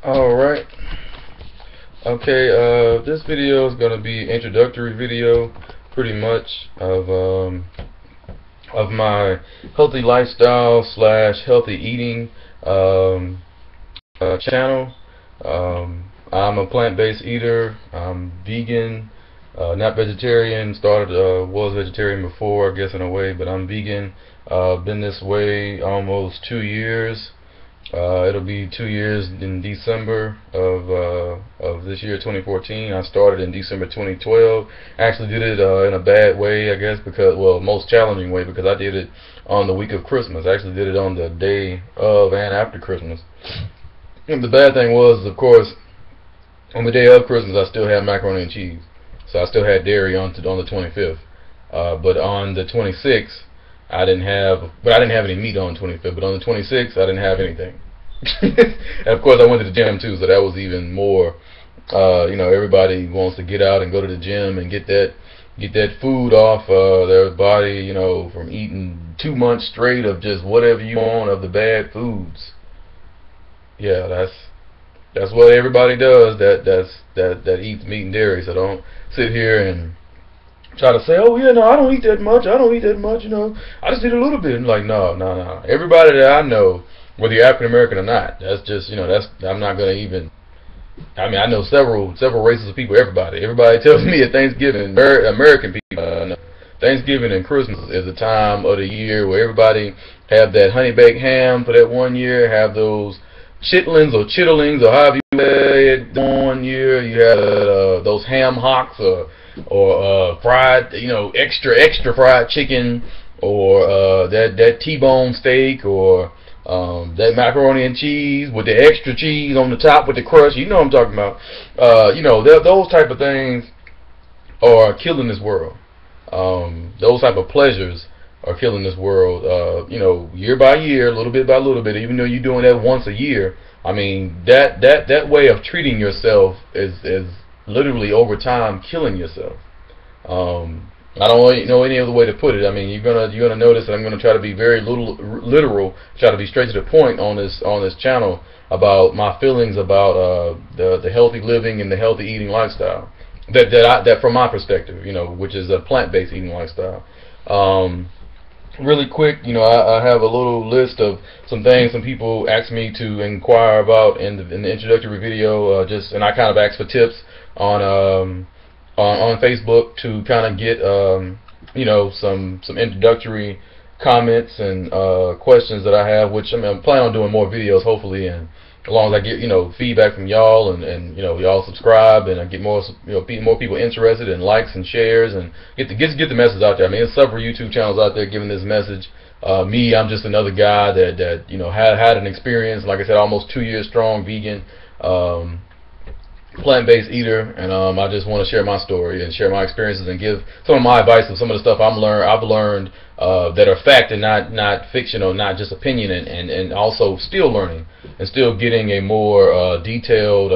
Alright. Okay, this video is going to be introductory video pretty much of my healthy lifestyle slash healthy eating channel. I'm a plant-based eater. I'm vegan, not vegetarian. Was vegetarian before, I guess, in a way, but I'm vegan. Been this way almost 2 years. It'll be 2 years in December of this year, 2014. I started in December 2012. Actually did it in a bad way, I guess, because, well, most challenging way, because I did it on the week of Christmas. I actually did it on the day of and after Christmas. And the bad thing was, of course, on the day of Christmas, I still had macaroni and cheese, so I still had dairy on the 25th. But on the 26th, I didn't have any meat on the 25th. But on the 26th, I didn't have anything. And of course, I went to the gym too, so that was even more. Everybody wants to get out and go to the gym and get that food off their body, from eating 2 months straight of just whatever you want of the bad foods. Yeah, that's what everybody does. That eats meat and dairy. So don't sit here and try to say, oh yeah, no, I don't eat that much. I just eat a little bit. And like, no. Everybody that I know, whether you're African American or not, that's just, I'm not gonna even. I mean, I know several races of people. Everybody tells me at Thanksgiving, American people, Thanksgiving and Christmas is the time of the year where everybody have that honey baked ham for that one year, have those chitlins or chitterlings or however you say it. One year you have those ham hocks or fried, extra fried chicken, or that T-bone steak, or that macaroni and cheese with the extra cheese on the top with the crust. You know what I'm talking about. Those type of things are killing this world. Those type of pleasures are killing this world. Year by year, little bit by little bit. Even though you're doing that once a year, I mean that way of treating yourself is literally over time killing yourself. I don't know any other way to put it. I mean, you're gonna notice that I'm gonna try to be very literal, try to be straight to the point on this channel about my feelings about the healthy living and the healthy eating lifestyle. That from my perspective, which is a plant-based eating lifestyle. Really quick, I have a little list of some things some people asked me to inquire about in the introductory video. And I kind of asked for tips on Facebook to kind of get some introductory comments and questions that I have, which I'm planning on doing more videos hopefully, and as long as I get feedback from y'all and y'all subscribe and I get more more people interested in likes and shares and get the message out there. I mean, there's several YouTube channels out there giving this message. I'm just another guy that had an experience, like I said, almost 2 years strong, vegan, plant-based eater, and I just want to share my story and share my experiences and give some of my advice of some of the stuff I've learned that are fact and not fiction or not just opinion, and also still learning and still getting a more detailed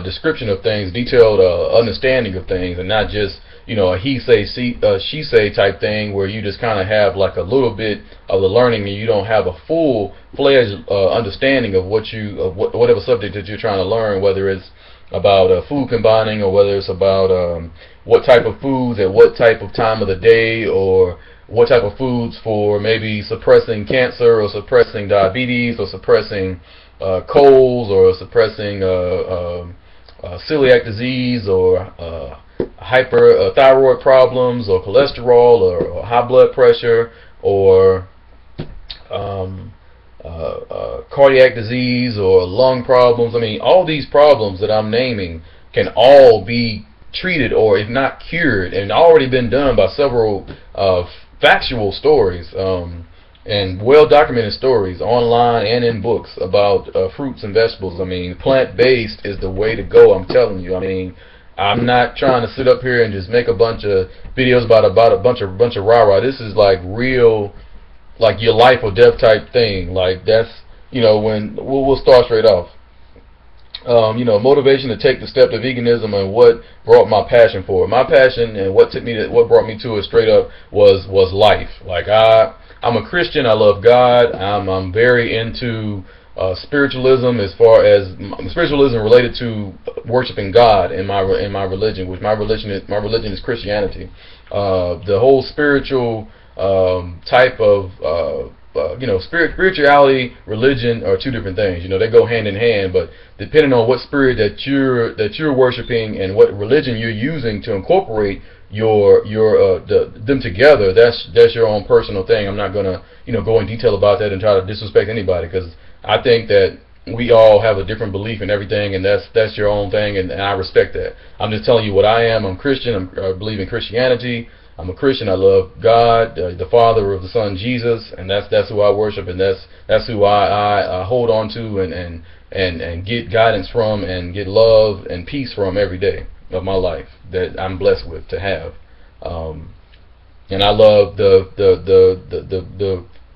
description of things, detailed understanding of things, and not just a he say she say type thing where you just kind of have like a little bit of the learning and you don't have a full-fledged understanding of whatever subject that you're trying to learn, whether it's about food combining or whether it's about what type of foods at what type of time of the day, or what type of foods for maybe suppressing cancer or suppressing diabetes or suppressing colds or suppressing celiac disease or hyperthyroid problems or cholesterol or high blood pressure or cardiac disease or lung problems. I mean, all these problems that I'm naming can all be treated, or if not cured, and already been done by several factual stories and well-documented stories online and in books about fruits and vegetables. I mean, plant-based is the way to go, I'm telling you. I mean, I'm not trying to sit up here and just make a bunch of videos about a bunch of rah-rah. This is like real, like your life or death type thing. Like that's, when we'll start straight off. Motivation to take the step to veganism and what brought my passion for it. My passion and what brought me to it straight up was life. Like I'm a Christian. I love God. I'm very into spiritualism, as far as spiritualism related to worshiping God in my religion, which my religion is Christianity. The whole spiritual type of spirituality, religion are two different things. You know, they go hand in hand, but depending on what spirit that you're worshiping and what religion you're using to incorporate them together, that's your own personal thing. I'm not gonna go in detail about that and try to disrespect anybody, because I think that we all have a different belief in everything, and that's your own thing, and I respect that. I'm just telling you what I am. I'm Christian. I believe in Christianity. I'm a Christian. I love God, the Father of the Son Jesus, and that's who I worship, and that's who I hold on to and get guidance from and get love and peace from every day of my life that I'm blessed with to have. And I love the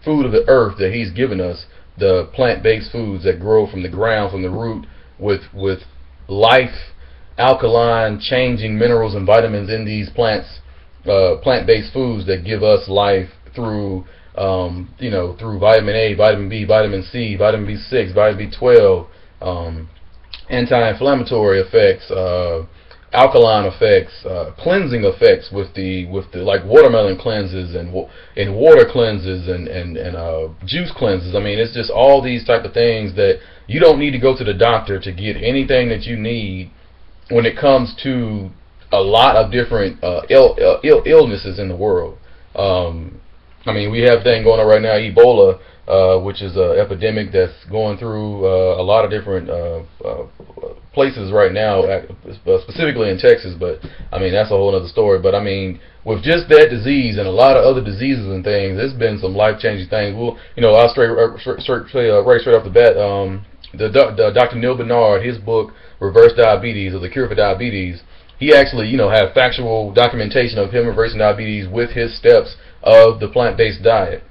food of the earth that He's given us, the plant-based foods that grow from the ground, from the root, with life, alkaline, changing minerals and vitamins in these plants. Plant-based foods that give us life through through vitamin A, vitamin B, vitamin C, vitamin B6, vitamin B12, anti-inflammatory effects, alkaline effects, cleansing effects with the like watermelon cleanses and water cleanses and juice cleanses. I mean, it's just all these type of things that you don't need to go to the doctor to get anything that you need when it comes to a lot of different illnesses in the world. I mean, we have a thing going on right now, Ebola, which is an epidemic that's going through a lot of different places right now, specifically in Texas. But I mean, that's a whole other story. But I mean, with just that disease and a lot of other diseases and things, there's been some life-changing things. Well, I'll straight off the bat. The Dr. Neil Bernard, his book Reverse Diabetes, or The Cure for Diabetes, he actually, had factual documentation of him reversing diabetes with his steps of the plant-based diet.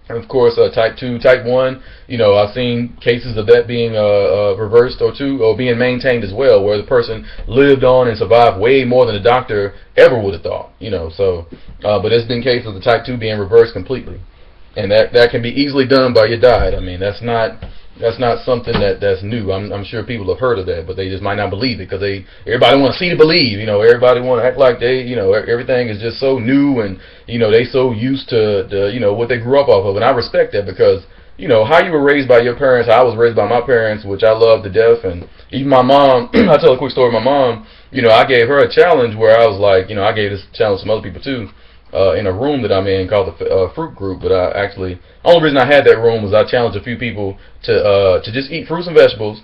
And of course, type 2, type 1, I've seen cases of that being reversed or being maintained as well, where the person lived on and survived way more than the doctor ever would have thought, but there's been cases of the type 2 being reversed completely. And that can be easily done by your diet. I mean, that's not something that's new. I'm sure people have heard of that, but they just might not believe it, because everybody want to see to believe. Everybody want to act like everything is just so new, and they so used to what they grew up off of. And I respect that, because how you were raised by your parents, how I was raised by my parents, which I love to death. And even my mom, I'll tell a quick story. My mom, I gave her a challenge where I was like, I gave this challenge to some other people too. In a room that I'm in called the fruit group. But the only reason I had that room was I challenged a few people to just eat fruits and vegetables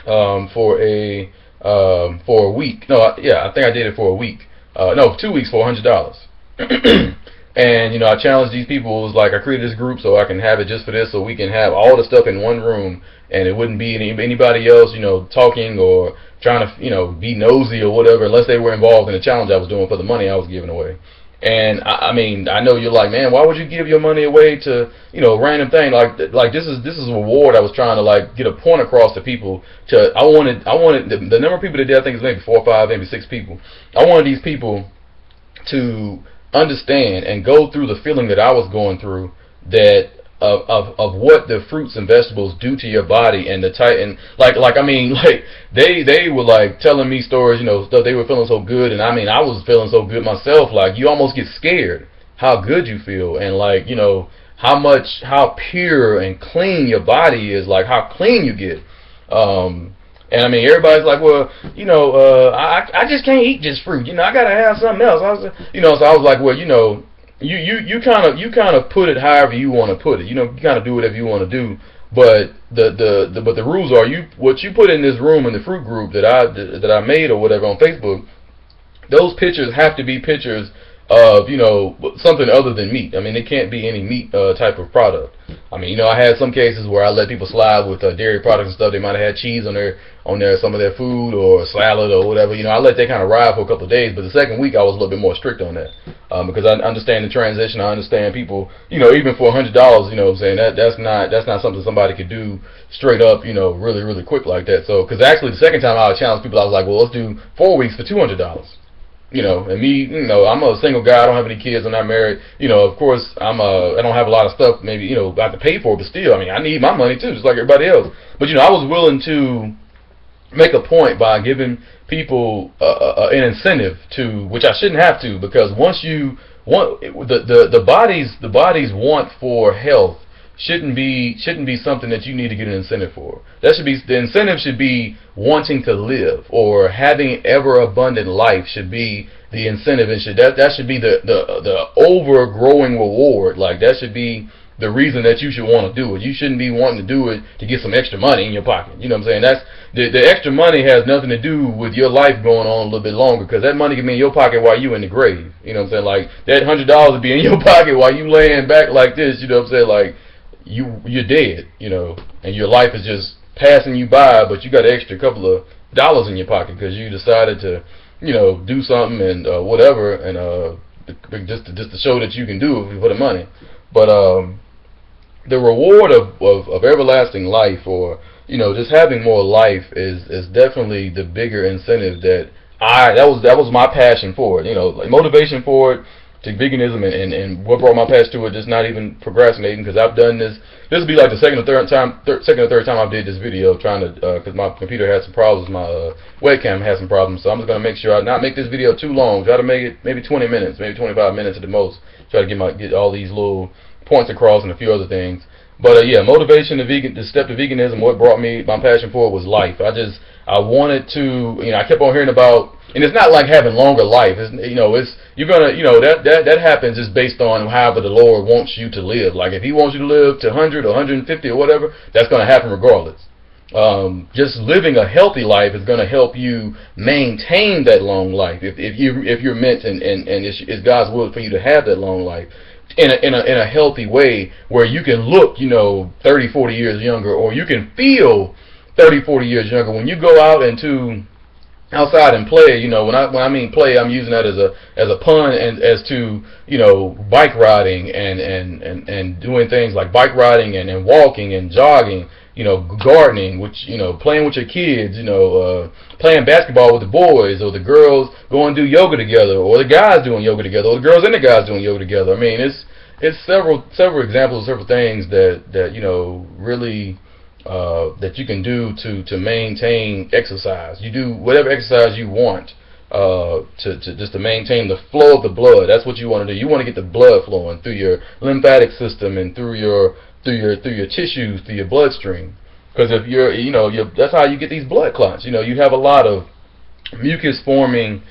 for a week. I think I did it for a week. 2 weeks for $100. And I challenged these people. It was like I created this group so I can have it just for this, so we can have all the stuff in one room, and it wouldn't be anybody else talking or trying to be nosy or whatever, unless they were involved in the challenge I was doing for the money I was giving away. And I mean, I know you're like, man, why would you give your money away to random thing like this is a reward. I was trying to get a point across to people. I wanted the number of people that did, I think it's maybe 4 or 5, maybe 6 people. I wanted these people to understand and go through the feeling that I was going through, that of what the fruits and vegetables do to your body, and they were telling me stories, stuff they were feeling so good, and I mean I was feeling so good myself. Like, you almost get scared how good you feel, and how pure and clean your body is, how clean you get. And I mean, everybody's like, well, I just can't eat just fruit. I gotta have something else. So I was like, well, you kind of put it however you want to put it. You kind of do whatever you want to do. But the rules are, what you put in this room in the fruit group that I made or whatever on Facebook. Those pictures have to be pictures of something other than meat. I mean, it can't be any meat type of product. I mean, I had some cases where I let people slide with dairy products and stuff. They might have had cheese on some of their food or salad or whatever. I let that kind of ride for a couple of days. But the second week I was a little bit more strict on that, because I understand the transition. I understand people, even for $100, what I'm saying, that's not something somebody could do straight up, really really quick like that. So, because actually the second time I challenged people, I was like, well, let's do 4 weeks for $200. And me, I'm a single guy. I don't have any kids. I'm not married. Of course, I don't have a lot of stuff. Maybe I have to pay for it, but still, I mean, I need my money too, just like everybody else. But I was willing to make a point by giving people an incentive to, which I shouldn't have to, because once you want the body's want for health shouldn't be something that you need to get an incentive for. The incentive should be wanting to live, or having ever abundant life should be the incentive, and that should be the overgrowing reward. Like, that should be the reason that you should want to do it. You shouldn't be wanting to do it to get some extra money in your pocket. You know what I'm saying? That's the extra money has nothing to do with your life going on a little bit longer, because that money can be in your pocket while you in the grave. You know what I'm saying? Like, that $100 will be in your pocket while you laying back like this. You know what I'm saying? Like, you're dead, and your life is just passing you by, but you got an extra couple of dollars in your pocket because you decided to, do something and whatever, and just to show that you can do it for the money. But the reward of everlasting life, or just having more life, is definitely the bigger incentive that was my passion for it. Like, motivation for it, to veganism, and what brought my passion to it, just not even procrastinating, because I've done this. This will be like the second or third time I did this video, trying to, because my computer had some problems, my webcam had some problems, so I'm just going to make sure I not make this video too long. Try to make it maybe 20 minutes, maybe 25 minutes at the most. Try to get all these little points across and a few other things. But yeah, motivation to step to veganism, what brought me my passion for it was life. I wanted to, I kept on hearing about, and it's not like having longer life. You're gonna, that happens just based on however the Lord wants you to live. Like, if He wants you to live to 100 or 150 or whatever, that's gonna happen regardless. Just living a healthy life is gonna help you maintain that long life. If you're meant and it's God's will for you to have that long life in a healthy way, where you can look 30, 40 years younger, or you can feel 30, 40 years younger when you go out outside and play. When I mean play, I'm using that as a pun, and as to bike riding and doing things like bike riding and walking and jogging, gardening, which playing with your kids, playing basketball with the boys, or the girls going to do yoga together, or the guys doing yoga together, or the girls and the guys doing yoga together. I mean, it's several examples, several things that really that you can do to maintain exercise. You do whatever exercise you want to maintain the flow of the blood. That's what you want to do. You want to get the blood flowing through your lymphatic system and through your tissues, through your bloodstream. Because if that's how you get these blood clots. You have a lot of mucus forming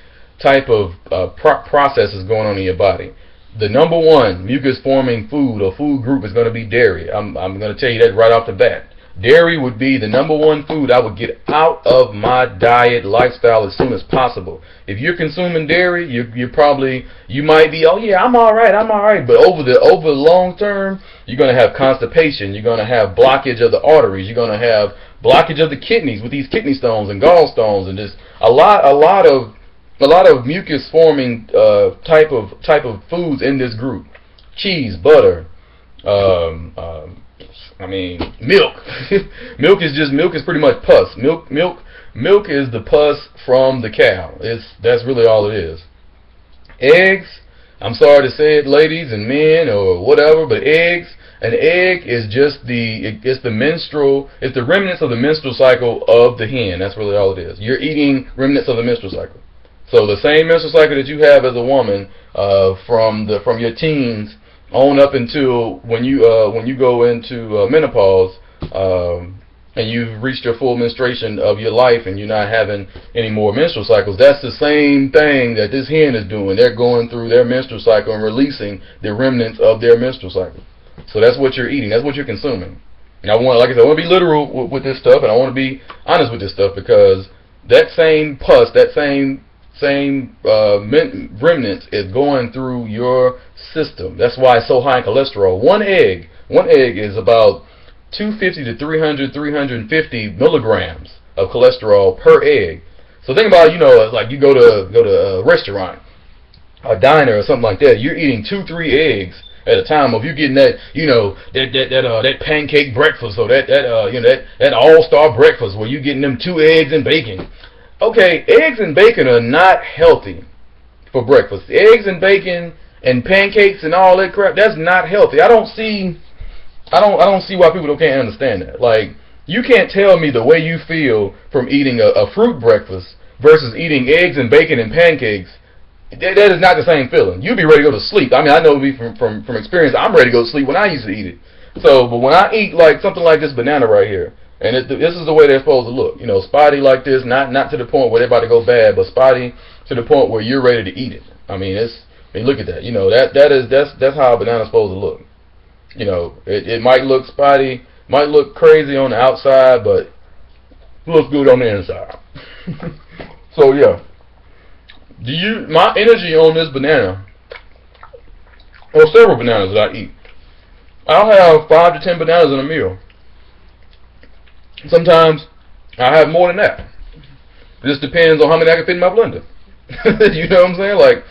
type of processes going on in your body. The number one mucus forming food or food group is going to be dairy. I'm going to tell you that right off the bat. Dairy would be the number one food I would get out of my diet lifestyle as soon as possible. If you're consuming dairy, you might be, oh yeah, I'm all right. But over the long term, you're going to have constipation. You're going to have blockage of the arteries. You're going to have blockage of the kidneys with these kidney stones and gallstones, and just a lot of mucus forming type of foods in this group. Cheese, butter, milk. milk is pretty much pus. Milk is the pus from the cow. That's really all it is. Eggs, I'm sorry to say it, ladies and men or whatever, but an egg is just the remnants of the menstrual cycle of the hen. That's really all it is. You're eating remnants of the menstrual cycle. So the same menstrual cycle that you have as a woman, from your teens on up until when you go into menopause, and you've reached your full menstruation of your life, and you're not having any more menstrual cycles. That's the same thing that this hen is doing. They're going through their menstrual cycle and releasing the remnants of their menstrual cycle. So that's what you're eating. That's what you're consuming. And I want to be literal with this stuff, and I want to be honest with this stuff, because that same pus, that same remnants is going through your system. That's why it's so high in cholesterol. One egg is about 250 to 350 milligrams of cholesterol per egg. So think about, like you go to a restaurant, a diner or something like that. You're eating 2-3 eggs at a time. If you're getting that, that pancake breakfast, or that all-star breakfast where you're getting them 2 eggs and bacon. Okay, eggs and bacon are not healthy. for breakfast. Eggs and bacon and pancakes and all that crap, that's not healthy. I don't see why people can't understand that. Like, you can't tell me the way you feel from eating a fruit breakfast versus eating eggs and bacon and pancakes. That is not the same feeling. You'd be ready to go to sleep. I mean, I know me from experience, I'm ready to go to sleep when I used to eat it. So, but when I eat like something like this banana right here, and this is the way they're supposed to look. You know, spotty like this, not to the point where they're about to go bad, but spotty to the point where you're ready to eat it. I mean, look at that. You know, that's how a banana's supposed to look. You know, it might look spotty, might look crazy on the outside, but looks good on the inside. So yeah, my energy on this banana, or several bananas that I eat, I'll have 5 to 10 bananas in a meal. Sometimes I have more than that. It just depends on how many I can fit in my blender. You know what I'm saying? Like,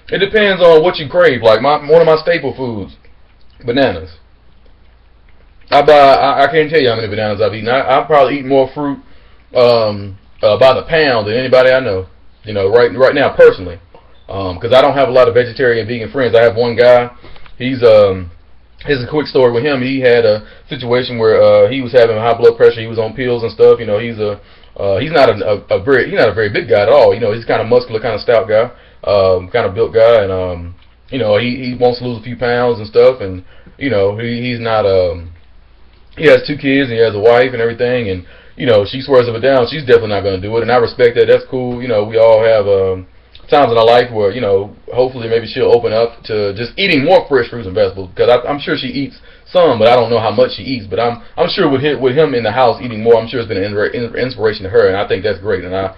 it depends on what you crave. Like one of my staple foods, bananas. I can't tell you how many bananas I've eaten. I probably eat more fruit by the pound than anybody I know. You know, right now personally, because I don't have a lot of vegetarian and vegan friends. I have one guy. Here's a quick story with him. He had a situation where he was having high blood pressure. He was on pills and stuff. You know, he's not a very big guy at all. You know, he's kind of muscular, kind of stout guy, kind of built guy, and you know, he wants to lose a few pounds and stuff. And you know, he's not he has 2 kids and he has a wife and everything, and you know, she swears up and down she's definitely not going to do it, and I respect that. That's cool. You know, we all have times in our life where, you know, hopefully maybe she'll open up to just eating more fresh fruits and vegetables, because I'm sure she eats some, but I don't know how much she eats. But I'm sure with him in the house eating more, I'm sure it's been an inspiration to her, and I think that's great, and I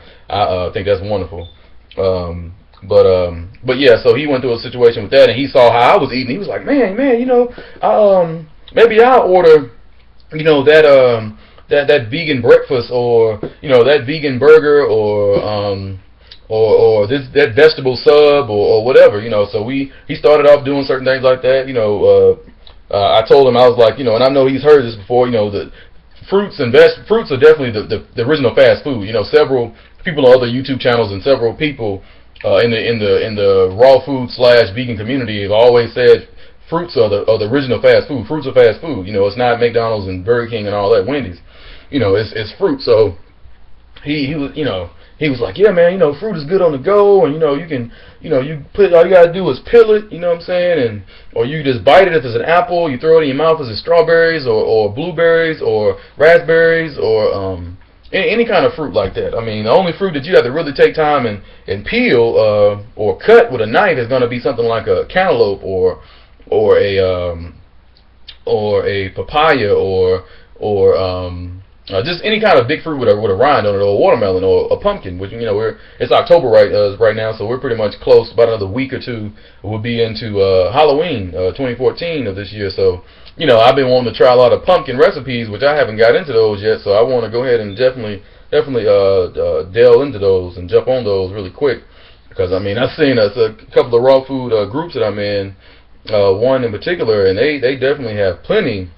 think that's wonderful. But yeah, so he went through a situation with that, and he saw how I was eating. He was like, man, you know, maybe I'll order, you know, that vegan breakfast, or you know, that vegan burger, or that vegetable sub, or whatever, you know. So he started off doing certain things like that, you know. I told him, I was like, you know, and I know he's heard this before, you know, the fruits are definitely the original fast food. You know, several people on other YouTube channels and several people in the raw food / vegan community have always said fruits are the original fast food. Fruits are fast food. You know, it's not McDonald's and Burger King and all that, Wendy's. You know, it's fruit. So he was, you know, he was like, yeah, man, you know, fruit is good on the go, and you know, you can, you know, you put, all you gotta do is peel it, you know what I'm saying, and or you just bite it if it's an apple, you throw it in your mouth as it's strawberries or blueberries or raspberries or any kind of fruit like that. I mean, the only fruit that you have to really take time and peel or cut with a knife is gonna be something like a cantaloupe or a papaya or just any kind of big fruit with a rind on it, or a watermelon or a pumpkin. Which, you know, it's October right now, so we're pretty much close. About another week or two, we'll be into Halloween 2014 of this year. So, you know, I've been wanting to try a lot of pumpkin recipes, which I haven't got into those yet. So I want to go ahead and definitely delve into those and jump on those really quick, because I mean, I've seen a couple of raw food groups that I'm in, one in particular, and they definitely have plenty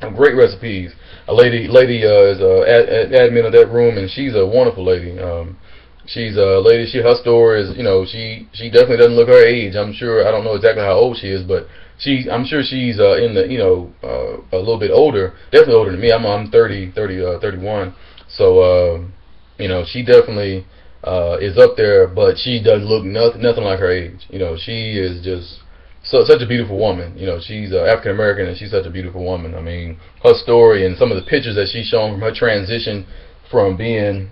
of great recipes. A lady is admin of that room, and she's a wonderful lady. She's a lady. Her story is, you know, she definitely doesn't look her age. I'm sure, I don't know exactly how old she is, but I'm sure she's in the, you know, a little bit older, definitely older than me. I'm 31. So you know, she definitely is up there, but she doesn't look nothing like her age. You know, she is just such a beautiful woman. You know, she's African American, and she's such a beautiful woman. I mean, her story and some of the pictures that she's shown from her transition from being,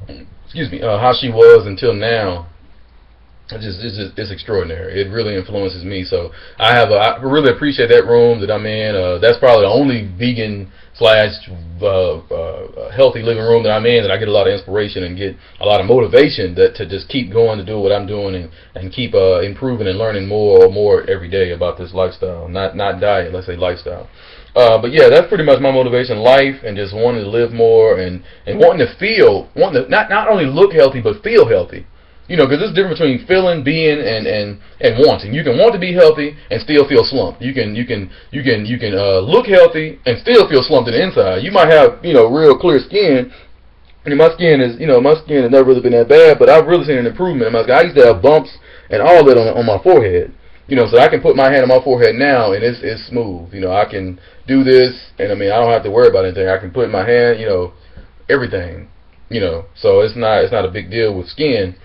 how she was until now, it's extraordinary. It really influences me. So I really appreciate that room that I'm in. That's probably the only vegan / healthy living room that I'm in, that I get a lot of inspiration and get a lot of motivation to just keep going to do what I'm doing and keep improving and learning more every day about this lifestyle. Not diet, let's say lifestyle. But yeah, that's pretty much my motivation in life, and just wanting to live more and wanting to not only look healthy but feel healthy. You know, because there's a difference between feeling, being, and wanting. You can want to be healthy and still feel slumped. You can look healthy and still feel slumped on the inside. You might have, you know, real clear skin, And my skin is, my skin has never really been that bad, but I've really seen an improvement in my skin. I used to have bumps and all that on my forehead. So I can put my hand on my forehead now, and it's smooth. I can do this, and I mean, I don't have to worry about anything. I can put my hand, everything. So it's not a big deal with skin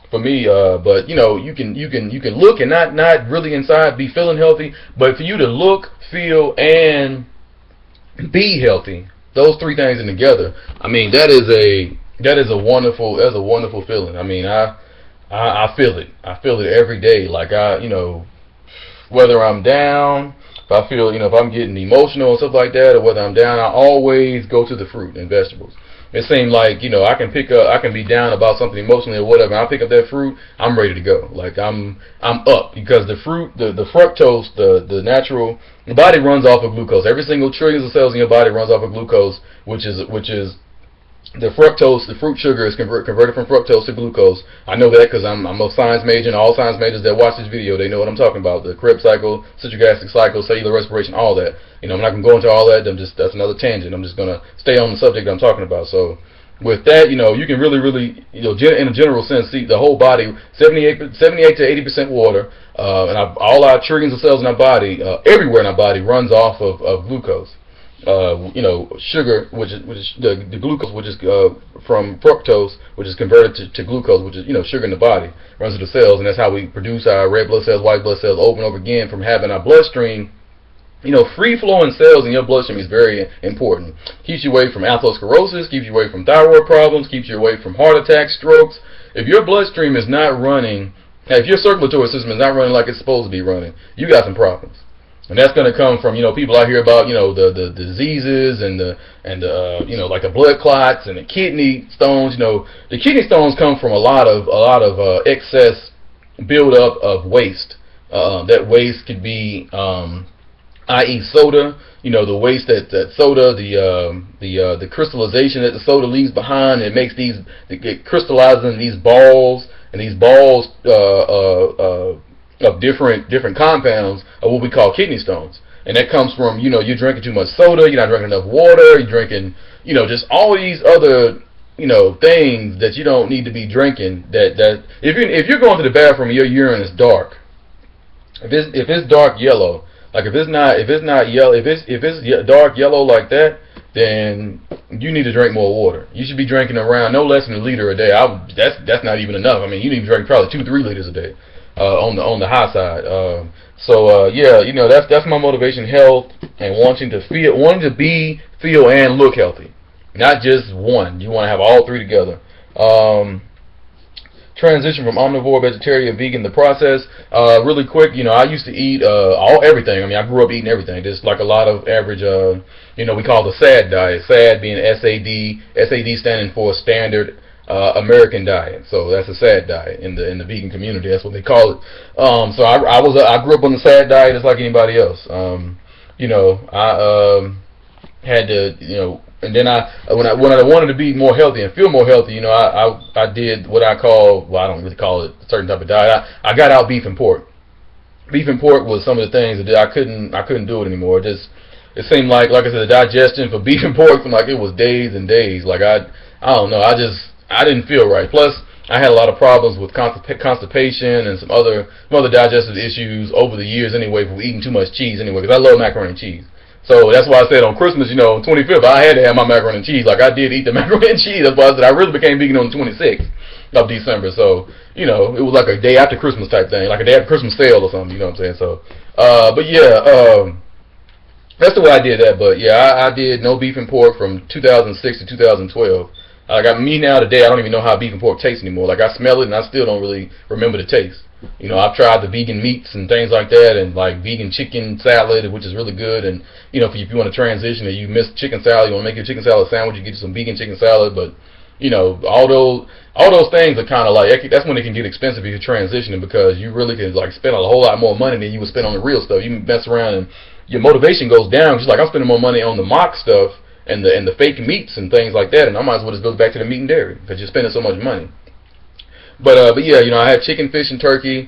for me. But you can look and not really inside be feeling healthy, but for you to look, feel, and be healthy, those three things in together, I mean, that is a wonderful feeling. I mean, I feel it. I feel it every day. Like whether I'm down, if I feel, if I'm getting emotional and stuff like that, or whether I'm down, I always go to the fruit and vegetables. It seems like, I can be down about something emotionally or whatever, and I pick up that fruit, I'm ready to go. Like I'm up, because the fruit, the fructose, the natural, the body runs off of glucose. Every single trillions of cells in your body runs off of glucose, which is the fructose, the fruit sugar is converted from fructose to glucose. I know that because I'm a science major, and all science majors that watch this video, they know what I'm talking about. The Krebs cycle, citric acid cycle, cellular respiration, all that. I'm not going to go into all that. That's another tangent. I'm just going to stay on the subject I'm talking about. So with that, you can really, in a general sense, see the whole body, 78 to 80% water, and all our trillions of cells in our body, everywhere in our body, runs off of glucose. Sugar, which is the glucose, which is from fructose, which is converted to glucose, which is sugar in the body, runs to the cells, and that's how we produce our red blood cells, white blood cells, over and over again from having our bloodstream. Free flowing cells in your bloodstream is very important. Keeps you away from atherosclerosis, keeps you away from thyroid problems, keeps you away from heart attacks, strokes. If your bloodstream is not running, if your circulatory system is not running like it's supposed to be running, you got some problems. And that's going to come from, people out here about, the diseases and like the blood clots and the kidney stones. The kidney stones come from a lot of excess buildup of waste. That waste could be, i.e. soda, the waste that soda, the crystallization that the soda leaves behind. It makes it crystallizes in these balls, and these balls, of different compounds are what we call kidney stones. And that comes from, you're drinking too much soda, you're not drinking enough water, you're drinking, just all these other, things that you don't need to be drinking. That if you're going to the bathroom and your urine is dark, if it's dark yellow, like if it's dark yellow like that, then you need to drink more water. You should be drinking around no less than a liter a day. That's not even enough. I mean, you need to drink probably 2-3 liters a day. On the high side. That's my motivation: health, and wanting to be, feel, and look healthy. Not just one. You want to have all three together. Transition from omnivore, vegetarian, vegan, the process. Really quick, I used to eat everything. I mean, I grew up eating everything. Just like a lot of average, we call the SAD diet. SAD being SAD. SAD standing for standard American diet. So that's a SAD diet in the vegan community. That's what they call it. So I grew up on the SAD diet just like anybody else. I had to, and then when I wanted to be more healthy and feel more healthy, I did what I call, well, I don't really call it a certain type of diet. I got out beef and pork. Beef and pork was some of the things that I couldn't do it anymore. It seemed like I said, the digestion for beef and pork seemed like it was days and days. Like I don't know, I didn't feel right. Plus, I had a lot of problems with constipation and some other digestive issues over the years anyway from eating too much cheese anyway, because I love macaroni and cheese. So that's why I said on Christmas, on 25th, I had to have my macaroni and cheese. Like I did eat the macaroni and cheese. That's why I said I really became vegan on the 26th of December. So, it was like a day after Christmas type thing, like a day after Christmas sale or something, you know what I'm saying? So, that's the way I did that. But yeah, I did no beef and pork from 2006 to 2012. I got me now today, I don't even know how beef and pork tastes anymore. Like I smell it and I still don't really remember the taste. I've tried the vegan meats and things like that, and like vegan chicken salad, which is really good. And if you want to transition and you miss chicken salad, you want to make your chicken salad sandwich, you get you some vegan chicken salad. But all those things are kind of like, that's when it can get expensive if you're transitioning, because you really can like spend a whole lot more money than you would spend on the real stuff. You mess around and your motivation goes down. Just like I'm spending more money on the mock stuff and the fake meats and things like that, and I might as well just go back to the meat and dairy because you're spending so much money. But yeah, I had chicken, fish, and turkey.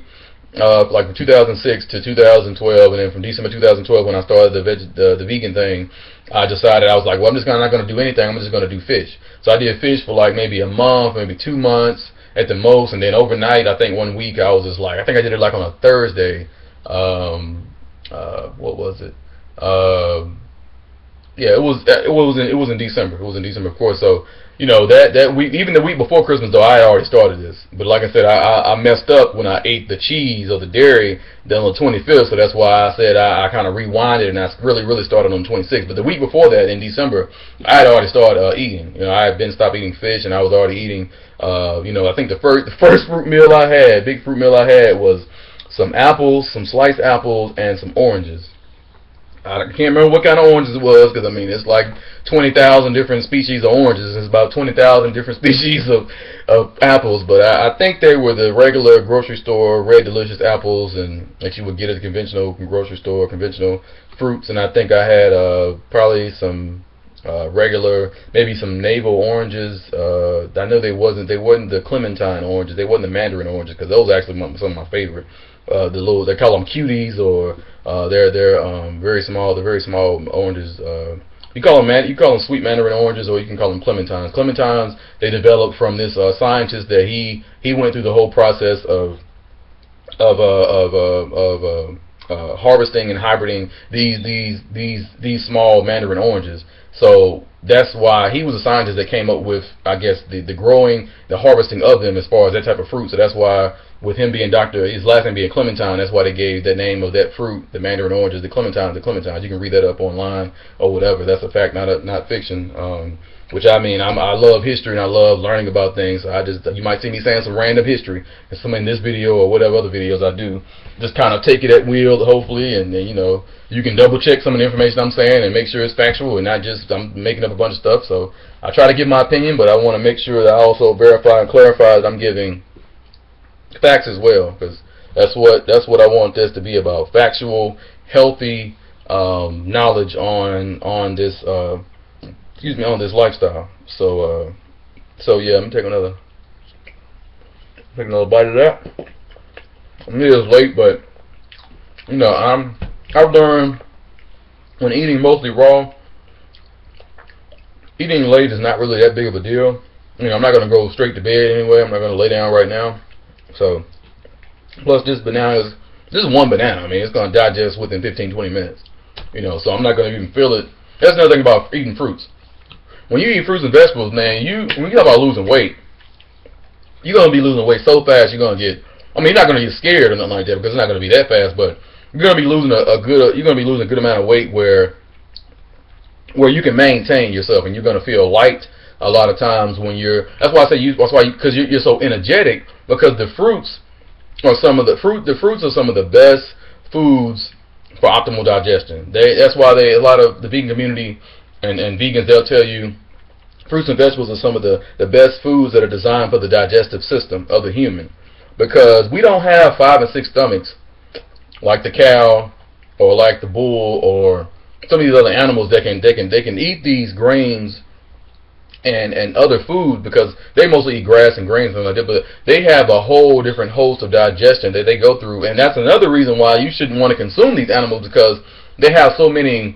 like from 2006 to 2012, and then from December 2012 when I started the vegan thing, I decided I was like, well, I'm just not going to do anything. I'm just going to do fish. So I did fish for like maybe a month, maybe 2 months at the most, and then overnight, I think one week I was just like, I think I did it like on a Thursday. What was it? Yeah, it was in December. It was in December, of course. So that week, even the week before Christmas, though, I had already started this. But like I said, I messed up when I ate the cheese or the dairy then on the 25th. So that's why I said I kind of rewinded and I really started on the 26th. But the week before that, in December, I had already started eating. I had been stopped eating fish, and I was already eating. I think the first fruit meal I had, big fruit meal I had, was some apples, some sliced apples, and some oranges. I can't remember what kind of oranges it was, because I mean it's like 20,000 different species of oranges. It's about 20,000 different species of apples, but I think they were the regular grocery store Red Delicious apples, and that you would get at the conventional grocery store, conventional fruits. And I think I had probably some regular, maybe some navel oranges. I know they wasn't the clementine oranges. They wasn't the mandarin oranges, because those are actually some of my favorite. They call them cuties, or they're very small. They're very small oranges. You call them sweet mandarin oranges, or you can call them clementines. Clementines, they developed from this scientist that he went through the whole process of harvesting and hybriding these small mandarin oranges. So that's why he was a scientist that came up with, I guess, the growing, the harvesting of them as far as that type of fruit. So that's why, with him being his last name being Clementine, that's why they gave that name of that fruit, the mandarin oranges, the clementines. You can read that up online or whatever. That's a fact, not fiction. Which I mean, I love history and I love learning about things. So you might see me saying some random history in this video or whatever other videos I do. Just kind of take it at will, hopefully, and then you can double check some of the information I'm saying and make sure it's factual and not just I'm making up a bunch of stuff. So I try to give my opinion, but I want to make sure that I also verify and clarify that I'm giving facts as well, because that's what I want this to be about: factual, healthy knowledge on this on this lifestyle. So yeah, I'm gonna take another bite of that. I mean, it's late, but I've learned when eating mostly raw, eating late is not really that big of a deal. I'm not gonna go straight to bed anyway. I'm not gonna lay down right now. So, plus this is one banana. I mean, it's gonna digest within 15-20 minutes. So I'm not gonna even feel it. That's another thing about eating fruits. When you eat fruits and vegetables, man, when you talk about losing weight, you're gonna be losing weight so fast. You're not gonna get scared or nothing like that, because it's not gonna be that fast. But you're gonna be losing a good amount of weight where you can maintain yourself, and you're gonna feel light a lot of times when That's why I say because you're so energetic, because the fruits are some of the best foods for optimal digestion. That's why a lot of the vegan community and vegans, they'll tell you fruits and vegetables are some of the best foods that are designed for the digestive system of the human, because we don't have 5 and 6 stomachs like the cow or like the bull or some of these other animals that can eat these grains and other food, because they mostly eat grass and grains and like that, but they have a whole different host of digestion that they go through. And that's another reason why you shouldn't want to consume these animals, because they have so many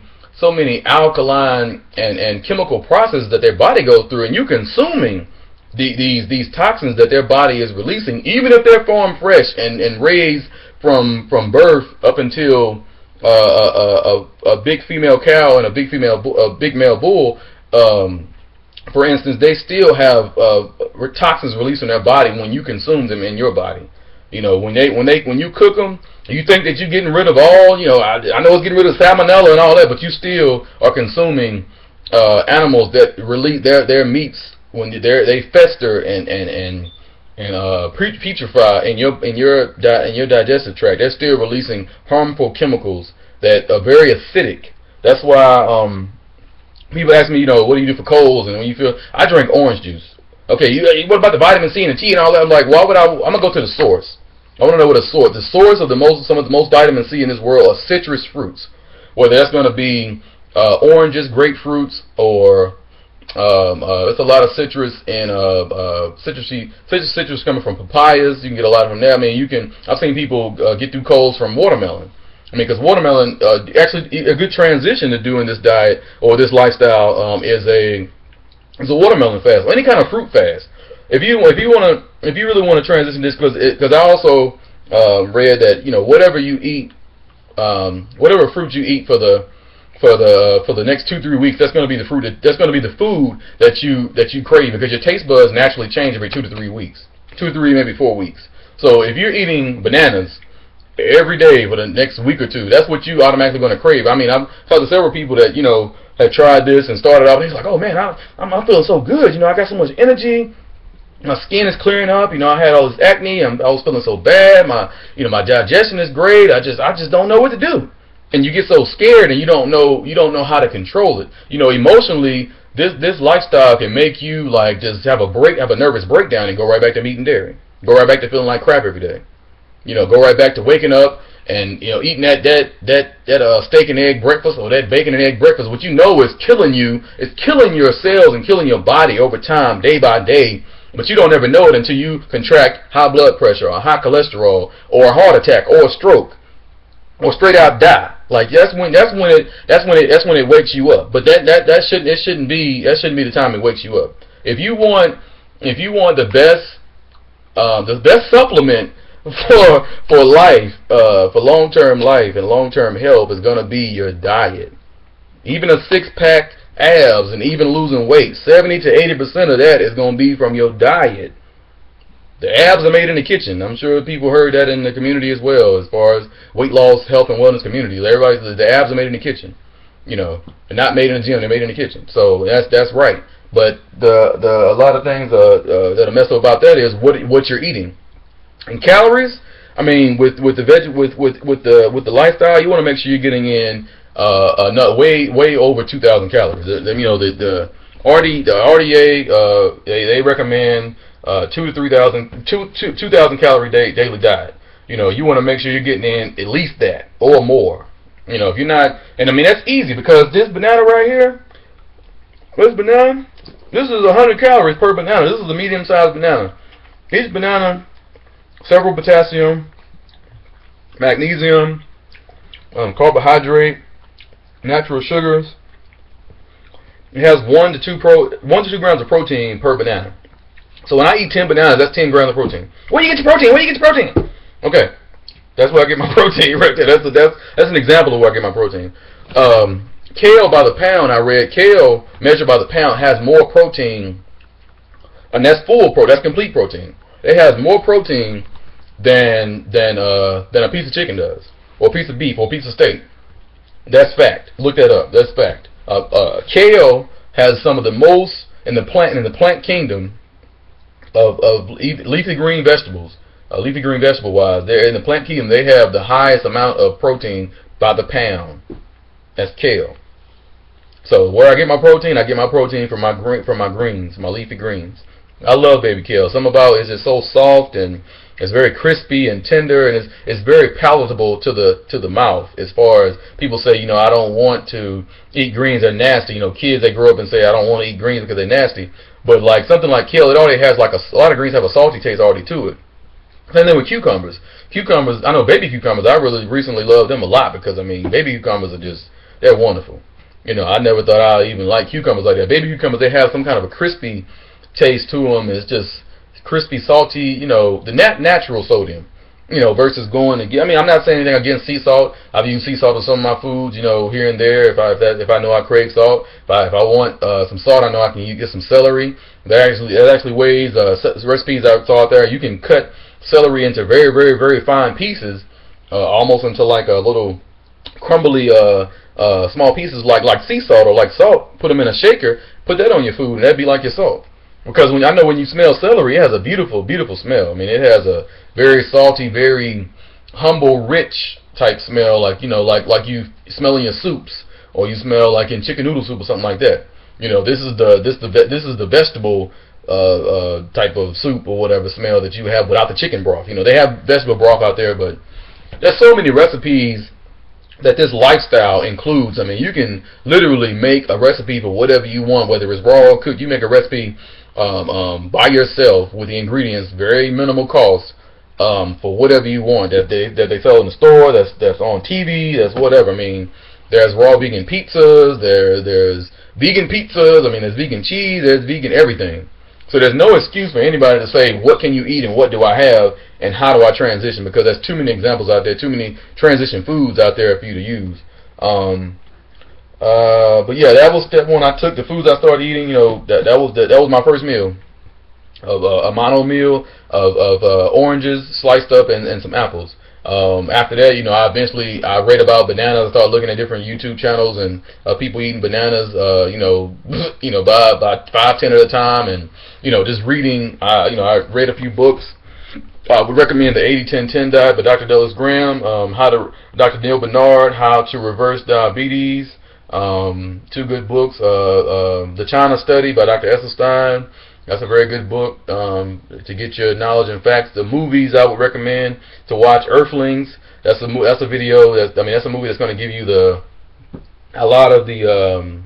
alkaline and chemical processes that their body goes through, and you consuming these toxins that their body is releasing, even if they're farmed fresh and raised from birth up until a big female cow and a big male bull. For instance, they still have toxins released in their body when you consume them in your body. When you cook them, you think that you're getting rid of all. I know it's getting rid of salmonella and all that, but you still are consuming animals that release their meats when they fester and putrefy in your digestive tract. They're still releasing harmful chemicals that are very acidic. That's why people ask me, what do you do for colds? And when you feel, I drink orange juice. Okay, what about the vitamin C and the T and all that? I'm like, why would I'm gonna go to the source. I want to know what the source of some of the most vitamin C in this world are citrus fruits. Whether that's going to be oranges, grapefruits, or It's a lot of citrus and citrus coming from papayas. You can get a lot from there. I mean, I've seen people get through colds from watermelon. I mean, because watermelon, actually, a good transition to doing this diet or this lifestyle is a watermelon fast, or any kind of fruit fast. If you really want to transition this, because I also read that whatever you eat, whatever fruit you eat for the next 2-3 weeks, that's going to be the food that you crave, because your taste buds naturally change every 2 to 3 weeks, 2 to 3 maybe 4 weeks. So if you're eating bananas every day for the next week or two, that's what you automatically going to crave. I mean, I've talked to several people that have tried this and started out, and he's like, oh man, I'm feeling so good. I got so much energy. My skin is clearing up. I had all this acne. I was feeling so bad. My digestion is great. I just don't know what to do. And you get so scared, and you don't know how to control it. Emotionally, this lifestyle can make you like just have a nervous breakdown and go right back to meat and dairy. Go right back to feeling like crap every day. Go right back to waking up and eating that steak and egg breakfast or that bacon and egg breakfast, which is killing you. It's killing your cells and killing your body over time, day by day. But you don't ever know it until you contract high blood pressure or high cholesterol or a heart attack or a stroke or straight out die. Like that's when it wakes you up. But that shouldn't be the time it wakes you up. If you want the best supplement for life, for long-term life and long-term health, is going to be your diet. Even a six-pack abs and even losing weight, 70 to 80% of that is going to be from your diet. The abs are made in the kitchen. I'm sure people heard that in the community as well, as far as weight loss, health, and wellness community. The abs are made in the kitchen. They're not made in the gym. They're made in the kitchen. So that's right. But a lot of things that are messed up about that is what you're eating. And calories, I mean, with the lifestyle, you want to make sure you're getting in way over 2,000 calories. The RDA they recommend 2,000 to 2,000 calorie daily diet. You want to make sure you're getting in at least that or more. If you're not, and I mean that's easy, because this banana right here, this is 100 calories per banana. This is a medium-sized banana. Each banana, several potassium, magnesium, carbohydrate, natural sugars. It has 1 to 2 grams of protein per banana. So when I eat 10 bananas, that's 10 grams of protein. Where do you get your protein? Okay, that's where I get my protein right there. That's an example of where I get my protein. Kale by the pound, I read kale measured by the pound has more protein, and that's that's complete protein. It has more protein than a piece of chicken does, or a piece of beef, or a piece of steak. That's fact. Look that up. That's fact. Kale has some of the most in the plant kingdom of leafy green vegetables. Leafy green vegetable wise, they're in the plant kingdom. They have the highest amount of protein by the pound. That's kale. So where I get my protein from my greens, my leafy greens. I love baby kale. Something about it's just so soft, and it's very crispy and tender, and it's very palatable to the mouth. As far as people say, I don't want to eat greens, they're nasty. Kids, they grow up and say I don't want to eat greens because they're nasty. But like something like kale, it already has like a lot of greens have a salty taste already to it. Same thing with cucumbers. I know baby cucumbers, I really recently love them a lot, because I mean baby cucumbers they're wonderful. I never thought I even like cucumbers like that. Baby cucumbers, they have some kind of a crispy taste to them. It's just crispy, salty, the natural sodium, versus going and get. I mean, I'm not saying anything against sea salt. I've used sea salt in some of my foods, here and there. If I know I crave salt, if I want some salt, I know I can get some celery. There's actually ways, recipes I saw out there. You can cut celery into very, very, very fine pieces, almost into like a little crumbly small pieces, like sea salt or like salt. Put them in a shaker, put that on your food, and that'd be like your salt. Because when you smell celery, it has a beautiful, beautiful smell. I mean, it has a very salty, very humble, rich type smell, like you smell in your soups, or you smell like in chicken noodle soup or something like that. This is the vegetable type of soup or whatever smell that you have without the chicken broth. They have vegetable broth out there, but there's so many recipes that this lifestyle includes. I mean, you can literally make a recipe for whatever you want, whether it's raw or cooked. You make a recipe by yourself with the ingredients, very minimal cost, for whatever you want that they sell in the store, that's on TV, that's whatever. I mean, there's raw vegan pizzas, there's vegan pizzas. I mean, there's vegan cheese, there's vegan everything. So there's no excuse for anybody to say, what can you eat and what do I have and how do I transition, because there's too many examples out there, too many transition foods out there for you to use. But yeah, that was step one. I took the foods I started eating. That was my first meal of a mono meal of oranges sliced up and some apples. After that, I read about bananas. I started looking at different YouTube channels and people eating bananas, by 5-10 at a time, and just reading. I read a few books. I would recommend the 80-10-10 diet by Dr. Douglas Graham, Dr. Neil Bernard, How to Reverse Diabetes. Two good books. The China Study by Dr. Esselstyn. That's a very good book to get your knowledge and facts. The movies I would recommend to watch: Earthlings. That's a video. That's a movie that's going to give you a lot of the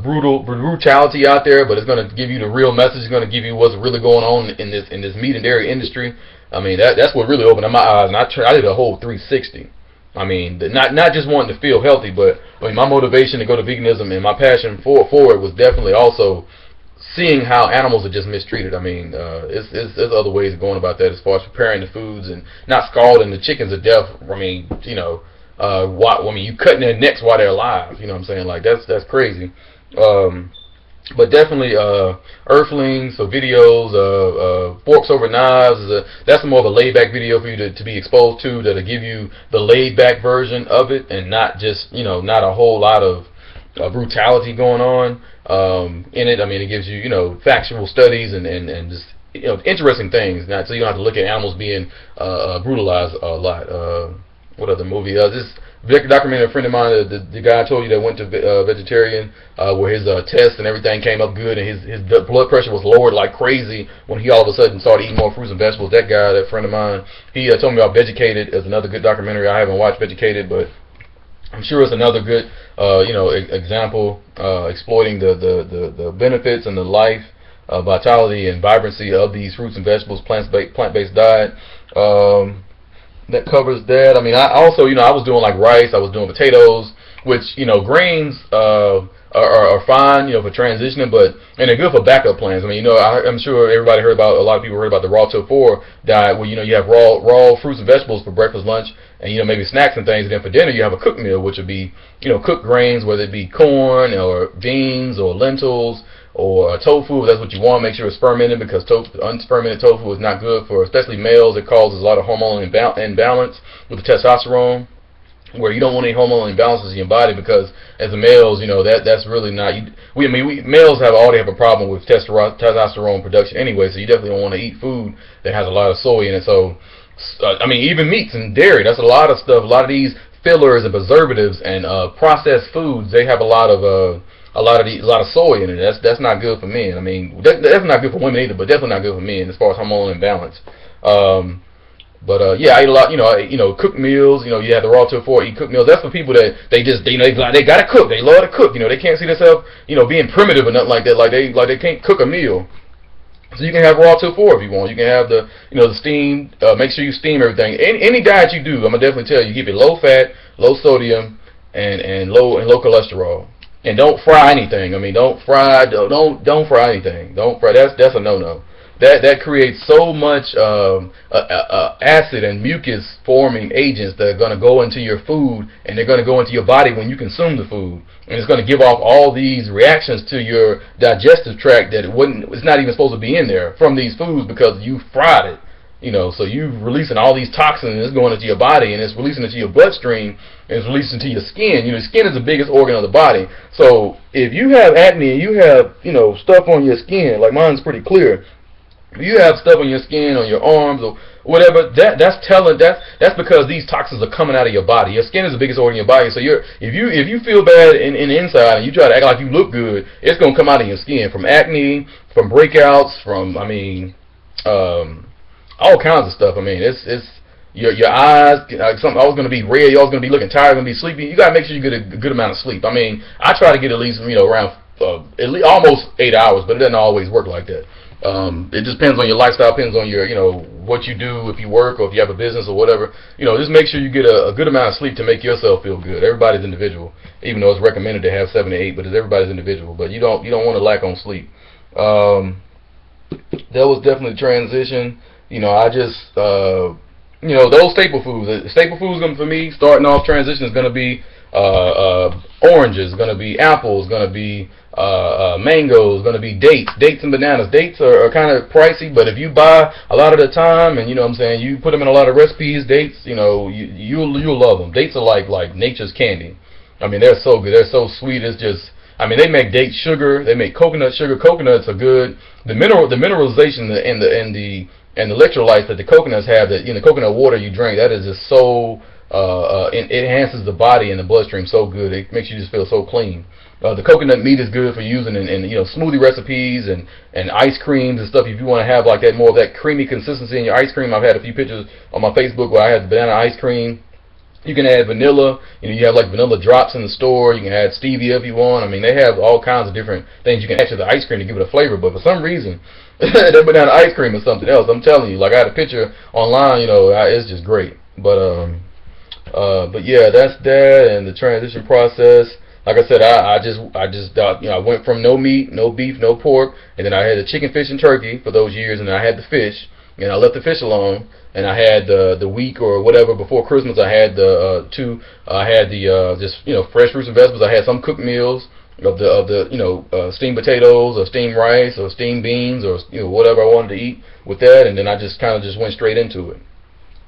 brutality out there, but it's going to give you the real message. It's going to give you what's really going on in this meat and dairy industry. I mean, that's what really opened up my eyes, and I did a whole 360. I mean, not just wanting to feel healthy, but I mean, my motivation to go to veganism and my passion for it was definitely also seeing how animals are just mistreated. I mean, there's other ways of going about that as far as preparing the foods and not scalding the chickens to death. I mean, you cutting their necks while they're alive. You know what I'm saying? Like that's crazy. But definitely Earthlings, so videos, Forks Over Knives, that's more of a laid-back video for you to be exposed to, that'll give you the laid-back version of it, and not just, not a whole lot of brutality going on in it. I mean, it gives you, factual studies and just, interesting things, not so you don't have to look at animals being brutalized a lot. What other movie? This documentary, a friend of mine, the guy I told you that went to vegetarian, where his tests and everything came up good, and his blood pressure was lowered like crazy when he all of a sudden started eating more fruits and vegetables. That guy, that friend of mine, he told me about Vegucated as another good documentary. I haven't watched Vegucated, but I'm sure it's another good, example exploiting the benefits and the life, vitality and vibrancy of these fruits and vegetables, plant-based diet. That covers that. I mean, I also, I was doing like rice, I was doing potatoes, which, grains are fine, for transitioning, and they're good for backup plans. I mean, I'm sure a lot of people heard about the raw till 4 diet, where, you have raw fruits and vegetables for breakfast, lunch, and, maybe snacks and things, and then for dinner you have a cooked meal, which would be, cooked grains, whether it be corn or beans or lentils or tofu, if that's what you want. Make sure it's fermented, because unfermented tofu is not good for especially males. It causes a lot of hormonal imbalance with the testosterone, where you don't want any hormonal imbalances in your body, because as a males, that's really not. Males already have a problem with testosterone production anyway, so you definitely don't want to eat food that has a lot of soy in it. So, even meats and dairy, that's a lot of stuff. A lot of these fillers and preservatives and processed foods, they have a lot of soy in it. That's not good for men. I mean, that's not good for women either, but definitely not good for men as far as hormonal imbalance. Yeah, I eat a lot. Cooked meals. You have the raw till 4, eat cooked meals. That's for people that they gotta cook. They love to cook. They can't see themselves being primitive or nothing like that. Like they can't cook a meal. So you can have raw till 4 if you want. You can have the steam. Make sure you steam everything. Any diet you do, I'm gonna definitely tell you, keep it low fat, low sodium, and low cholesterol. And don't fry anything. I mean, don't fry anything. Don't fry. That's a no-no. That creates so much acid and mucus forming agents that are going to go into your food, and they're going to go into your body when you consume the food, and it's going to give off all these reactions to your digestive tract that it's not even supposed to be in there from these foods, because you fried it. So you're releasing all these toxins, and it's going into your body, and it's releasing into your bloodstream, and it's releasing to your skin. Skin is the biggest organ of the body. So if you have acne and you have, stuff on your skin, like mine's pretty clear. If you have stuff on your skin, on your arms, or whatever, that's because these toxins are coming out of your body. Your skin is the biggest organ in your body. So if you feel bad in the inside and you try to act like you look good, it's gonna come out of your skin, from acne, from breakouts, from all kinds of stuff. I mean, your eyes, something always going to be red. You're always going to be looking tired, going to be sleepy. You got to make sure you get a good amount of sleep. I mean, I try to get at least around at least almost 8 hours, but it doesn't always work like that. It just depends on your lifestyle, depends on your what you do, if you work or if you have a business or whatever. Just make sure you get a good amount of sleep to make yourself feel good. Everybody's individual, even though it's recommended to have 7 to 8, but everybody's individual. But you don't want to lack on sleep. That was definitely a transition. I just those staple foods. Staple foods for me, starting off transition is going to be oranges, going to be apples, going to be mangoes, going to be dates and bananas. Dates are kind of pricey, but if you buy a lot of the time, and you put them in a lot of recipes, dates, you'll love them. Dates are like nature's candy. I mean, they're so good. They're so sweet. It's just, they make date sugar. They make coconut sugar. Coconuts are good. The mineralization and the electrolytes that the coconuts have, that coconut water you drink, that is just so it enhances the body and the bloodstream so good. It makes you just feel so clean. The coconut meat is good for using in smoothie recipes and ice creams and stuff. If you want to have like that, more of that creamy consistency in your ice cream, I've had a few pictures on my Facebook where I had the banana ice cream. You can add vanilla. You have like vanilla drops in the store. You can add stevia if you want. They have all kinds of different things you can add to the ice cream to give it a flavor. But for some reason, that banana ice cream is something else. I'm telling you. Like, I had a picture online. It's just great. But yeah, that's that. And the transition process. Like I said, I just I went from no meat, no beef, no pork, and then I had the chicken, fish, and turkey for those years, and then I had the fish, and I left the fish alone. And I had the week or whatever before Christmas. I had just fresh fruits and vegetables. I had some cooked meals of the steamed potatoes or steamed rice or steamed beans or whatever I wanted to eat with that. And then I just kind of just went straight into it.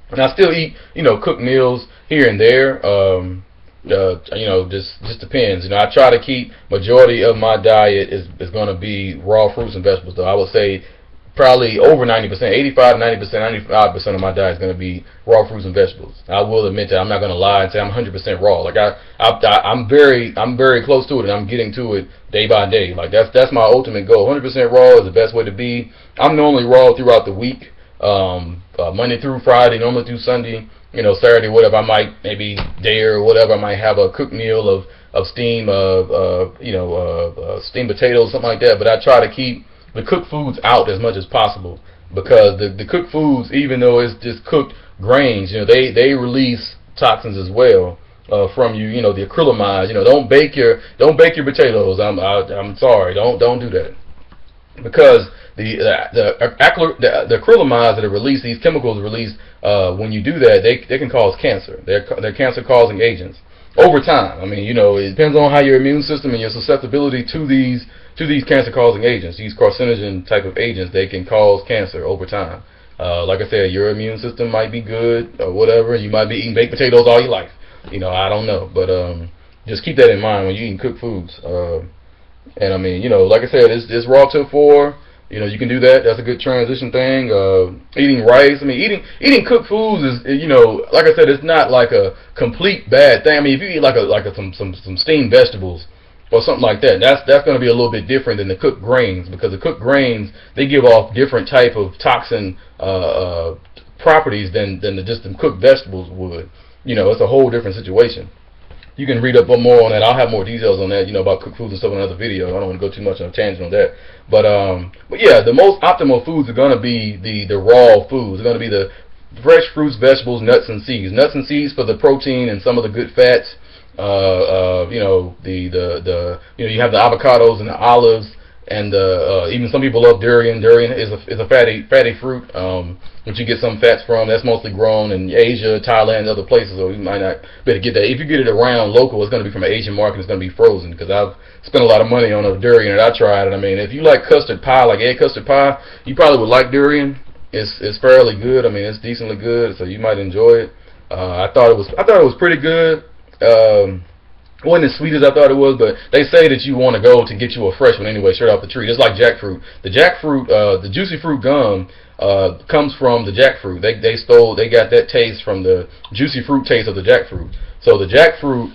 And I still eat cooked meals here and there. Just depends. I try to keep majority of my diet is going to be raw fruits and vegetables. Though I would say probably over 90%, 85, 90%, 95% of my diet is going to be raw fruits and vegetables. I will admit that. I'm not going to lie and say I'm 100% raw. Like I'm very close to it, and I'm getting to it day by day. Like that's my ultimate goal. 100% raw is the best way to be. I'm normally raw throughout the week, Monday through Friday, normally through Sunday. Saturday, whatever, I might maybe dare or whatever. I might have a cooked meal of steamed steamed potatoes, something like that. But I try to keep the cooked foods out as much as possible, because the cooked foods, even though it's just cooked grains, they release toxins as well from you. The acrylamides. Don't bake your potatoes. I'm sorry. Don't do that, because the acrylamides that are released, these chemicals released when you do that, they can cause cancer. They're cancer causing agents over time. It depends on how your immune system and your susceptibility to these cancer causing agents, these carcinogen type of agents, they can cause cancer over time. Like I said, your immune system might be good or whatever. You might be eating baked potatoes all your life. I don't know, but just keep that in mind when you're eating cooked foods. And like I said, it's raw till 4. You can do that. That's a good transition thing. Eating rice. Eating cooked foods is, like I said, it's not like a complete bad thing. If you eat like some steamed vegetables or something like that, that's going to be a little bit different than the cooked grains, because the cooked grains, they give off different type of toxin properties than just the cooked vegetables would. It's a whole different situation. You can read up more on that. I'll have more details on that, about cooked foods and stuff in another video. I don't want to go too much on a tangent on that. But yeah, the most optimal foods are going to be the raw foods. They're going to be the fresh fruits, vegetables, nuts, and seeds. Nuts and seeds for the protein and some of the good fats. You have the avocados and the olives, and even some people love durian. Durian is a fatty fruit, which you get some fats from. That's mostly grown in Asia, Thailand, and other places, so you might not be able to get that. If you get it around local, it's going to be from an Asian market. It's going to be frozen, because I've spent a lot of money on a durian that I tried. And if you like custard pie, like egg custard pie, you probably would like durian. It's fairly good. It's decently good, so you might enjoy it. I thought it was pretty good. It wasn't as sweet as I thought it was, but they say that you want to go to get you a fresh one anyway, straight off the tree. Just like jackfruit. The jackfruit, the juicy fruit gum comes from the jackfruit. They got that taste from the juicy fruit taste of the jackfruit. So the jackfruit,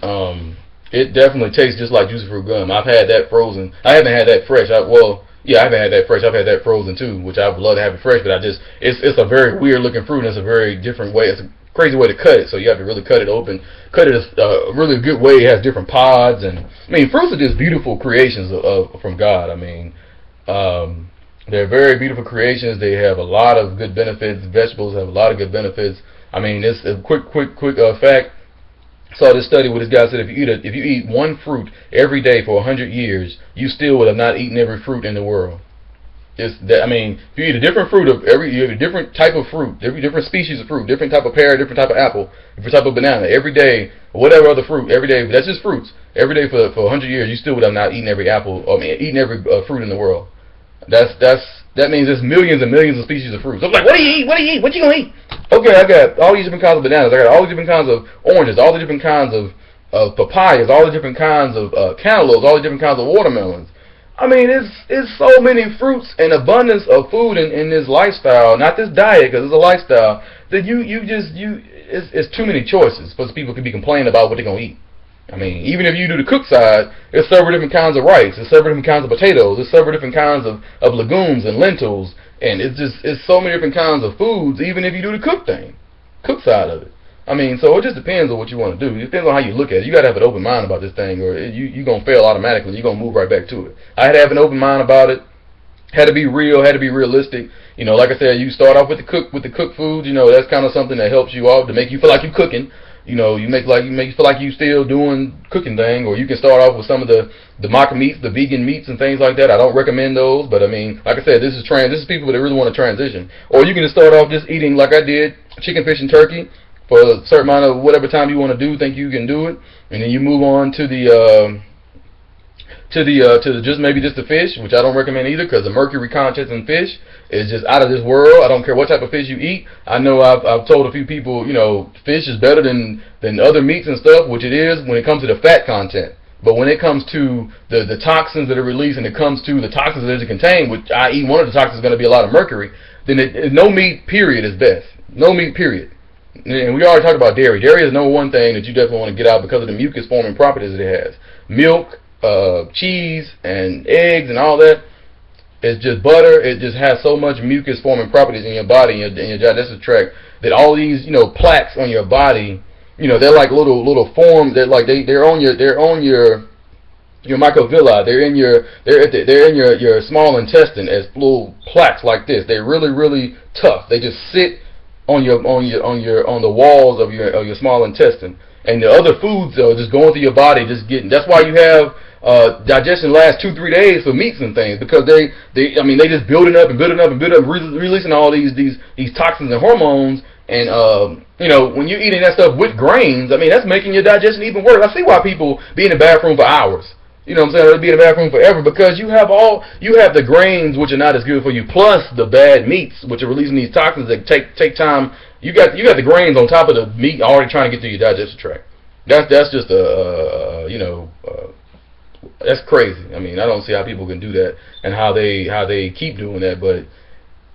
it definitely tastes just like juicy fruit gum. I've had that frozen. I haven't had that fresh. I haven't had that fresh. I've had that frozen too, which I would love to have it fresh, but it's a very weird looking fruit, and it's a very different way. It's crazy way to cut it, so you have to really cut it open. Cut it really a good way. It has different pods, and I mean, fruits are just beautiful creations from God. I mean, they're very beautiful creations. They have a lot of good benefits. Vegetables have a lot of good benefits. I mean, it's a quick fact. Saw this study where this guy said if you eat one fruit every day for 100 years, you still would have not eaten every fruit in the world. I mean, if you eat a different fruit you have a different type of fruit, every different species of fruit, different type of pear, different type of apple, different type of banana, every day, or whatever other fruit, every day, that's just fruits. Every day for 100 years, you still would have not eaten every apple, eaten every fruit in the world. That means there's millions and millions of species of fruits. So I'm like, what do you eat? What do you eat? What you gonna eat? Okay, I got all these different kinds of bananas. I got all these different kinds of oranges, all the different kinds of papayas, all the different kinds of cantaloupes, all the different kinds of watermelons. I mean, it's so many fruits and abundance of food in this lifestyle, not this diet, because it's a lifestyle, that it's too many choices for people to be complaining about what they're going to eat. I mean, even if you do the cook side, there's several different kinds of rice, there's several different kinds of potatoes, there's several different kinds of legumes and lentils, and it's so many different kinds of foods, even if you do the cook side of it. I mean, so it just depends on what you want to do. It depends on how you look at it. You got to have an open mind about this thing, or you're going to fail automatically. You're going to move right back to it. I had to have an open mind about it. Had to be real, had to be realistic. You know, like I said, you start off with the cook foods. You know, that's kind of something that helps you off to make you feel like you're cooking. You know, you make you feel like you still doing cooking thing, or you can start off with some of the mock meats, the vegan meats and things like that. I don't recommend those, but I mean, like I said, this is people that really want to transition. Or you can just start off just eating like I did, chicken, fish, and turkey for a certain amount of whatever time you want to do, think you can do it, and then you move on to the just the fish, which I don't recommend either, because the mercury content in fish is just out of this world. I don't care what type of fish you eat. I know I've told a few people, you know, fish is better than other meats and stuff, which it is when it comes to the fat content. But when it comes to the toxins that are released, and it comes to the toxins that it contain, which i.e. one of the toxins is going to be a lot of mercury, then no meat period is best. No meat period. And we already talked about dairy. Dairy is number one thing that you definitely want to get out because of the mucus forming properties that it has. Milk, cheese, and eggs, and all that. It's just butter. It just has so much mucus forming properties in your body and in your digestive tract that all these, you know, plaques on your body, you know, they're like little forms. They're like they're on your microvilli. They're in your small intestine as little plaques like this. They're really tough. They just sit on the walls of your small intestine, and the other foods just going through your body, that's why you have digestion lasts 2-3 days for meats and things, because they just building up, releasing all these toxins and hormones, and you know, when you're eating that stuff with grains, I mean, that's making your digestion even worse. I see why people be in the bathroom for hours. You know what I'm saying? They'll be in the bathroom forever, because you have the grains, which are not as good for you, plus the bad meats, which are releasing these toxins that take time. You got the grains on top of the meat already trying to get through your digestive tract. That's just that's crazy. I mean, I don't see how people can do that and how they keep doing that, but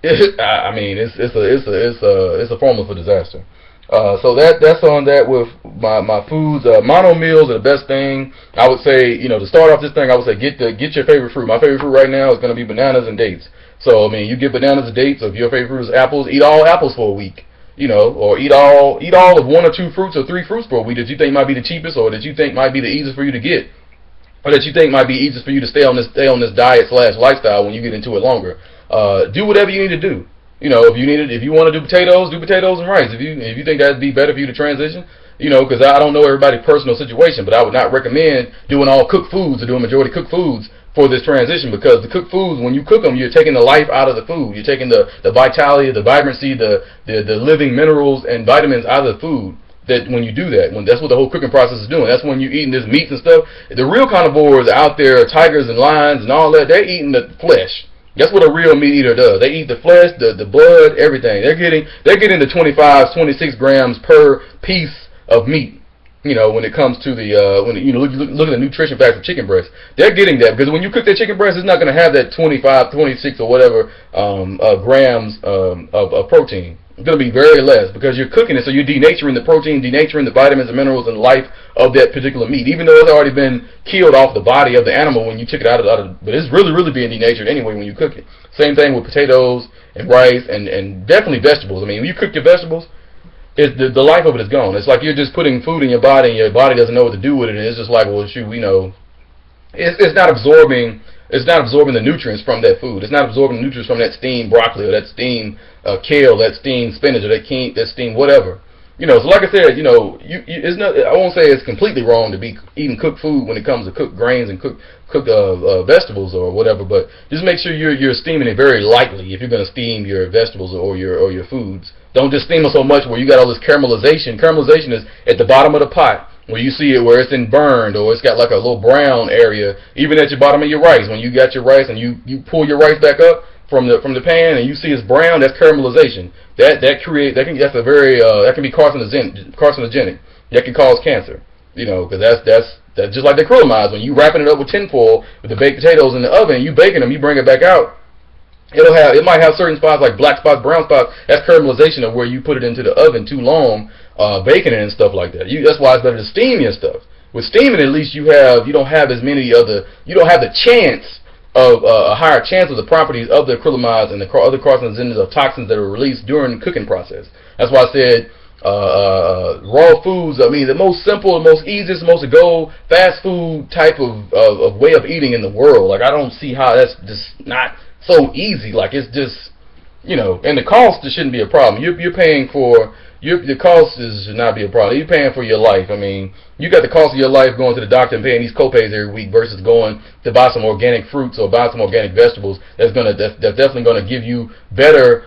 I mean, it's a form of a disaster. So that's on that with my foods. Mono meals are the best thing. I would say, you know, to start off this thing, I would say get your favorite fruit. My favorite fruit right now is going to be bananas and dates. So I mean, you get bananas and dates. So if your favorite fruit is apples, eat all apples for a week. You know, or eat all of 1 or 2 fruits or 3 fruits for a week that you think might be the cheapest, or that you think might be the easiest for you to get, or that you think might be easiest for you to stay on this diet / lifestyle when you get into it longer. Do whatever you need to do. You know, if you want to do potatoes and rice. If you think that'd be better for you to transition, you know, because I don't know everybody's personal situation, but I would not recommend doing all cooked foods or doing majority cooked foods for this transition, because the cooked foods, when you cook them, you're taking the life out of the food. You're taking the vitality, the vibrancy, the living minerals and vitamins out of the food. That when you do that, that's what the whole cooking process is doing. That's when you're eating this meats and stuff. The real carnivores out there, tigers and lions and all that, they're eating the flesh. That's what a real meat eater does. They eat the flesh, the blood, everything. They're getting the 25, 26 grams per piece of meat. You know, when it comes to the when you know look at the nutrition facts of chicken breast, they're getting that, because when you cook that chicken breast, it's not going to have that 25, 26 or whatever grams of protein. It's going to be very less, because you're cooking it, so you're denaturing the protein, denaturing the vitamins and minerals and life of that particular meat, even though it's already been killed off the body of the animal when you took it out of but it's really being denatured anyway when you cook it. Same thing with potatoes and rice and definitely vegetables. I mean, when you cook your vegetables, the life of it is gone. It's like you're just putting food in your body, and your body doesn't know what to do with it, and it's just like, well, shoot, it's not absorbing. It's not absorbing the nutrients from that food. It's not absorbing the nutrients from that steamed broccoli or that steamed kale, that steamed spinach, or that steamed whatever. So like I said, it's not. I won't say it's completely wrong to be eating cooked food when it comes to cooked grains and cooked vegetables or whatever. But just make sure you're steaming it very lightly if you're going to steam your vegetables or your foods. Don't just steam it so much where you got all this caramelization. Caramelization is at the bottom of the pot, where you see it where it's been burned or it's got like a little brown area, even at your bottom of your rice. When you got your rice and you pull your rice back up from the pan and you see it's brown, that's caramelization. That can be carcinogenic. That can cause cancer. Because that's just like the acrylamide. When you wrapping it up with tinfoil with the baked potatoes in the oven, you baking them, you bring it back out. It might have certain spots like black spots, brown spots. That's caramelization of where you put it into the oven too long, baking it and stuff like that. That's why it's better to steam your stuff. With steaming, at least you don't have the chance of a higher chance of the properties of the acrylamides and the other carcinogens of toxins that are released during the cooking process. That's why I said raw foods. I mean, the most simple, the most easiest, most fast food type of way of eating in the world. Like, I don't see how that's just not so easy. Like, it's just, and the cost shouldn't be a problem. You're paying for the cost should not be a problem. You're paying for your life. I mean, you got the cost of your life going to the doctor and paying these copays every week versus going to buy some organic fruits or buy some organic vegetables. That's definitely gonna give you better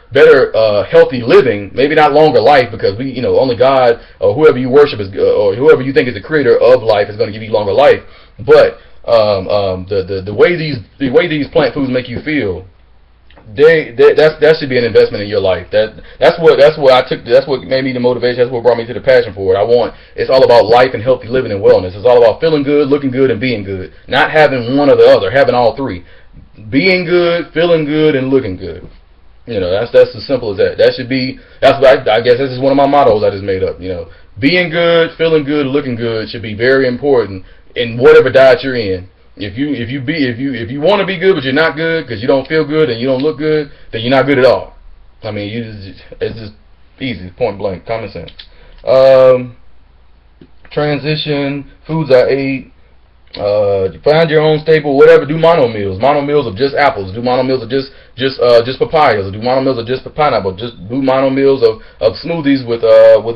healthy living. Maybe not longer life, because only God or whoever you worship is, or whoever you think is the creator of life, is going to give you longer life. But the way these plant foods make you feel, that should be an investment in your life. That's what made me the motivation. That's what brought me to the passion for it. It's all about life and healthy living and wellness. It's all about feeling good, looking good, and being good. Not having one or the other, having all three. Being good, feeling good, and looking good. That's as simple as that. I guess this is one of my mottos I just made up. Being good, feeling good, looking good should be very important in whatever diet you're in. If you want to be good but you're not good because you don't feel good and you don't look good, then you're not good at all. I mean, it's just easy, point blank, common sense. Transition, foods I ate. Find your own staple, whatever. Do mono meals. Mono meals of just apples. Do mono meals of just papayas. Do mono meals of just pineapple. Just do mono meals of smoothies with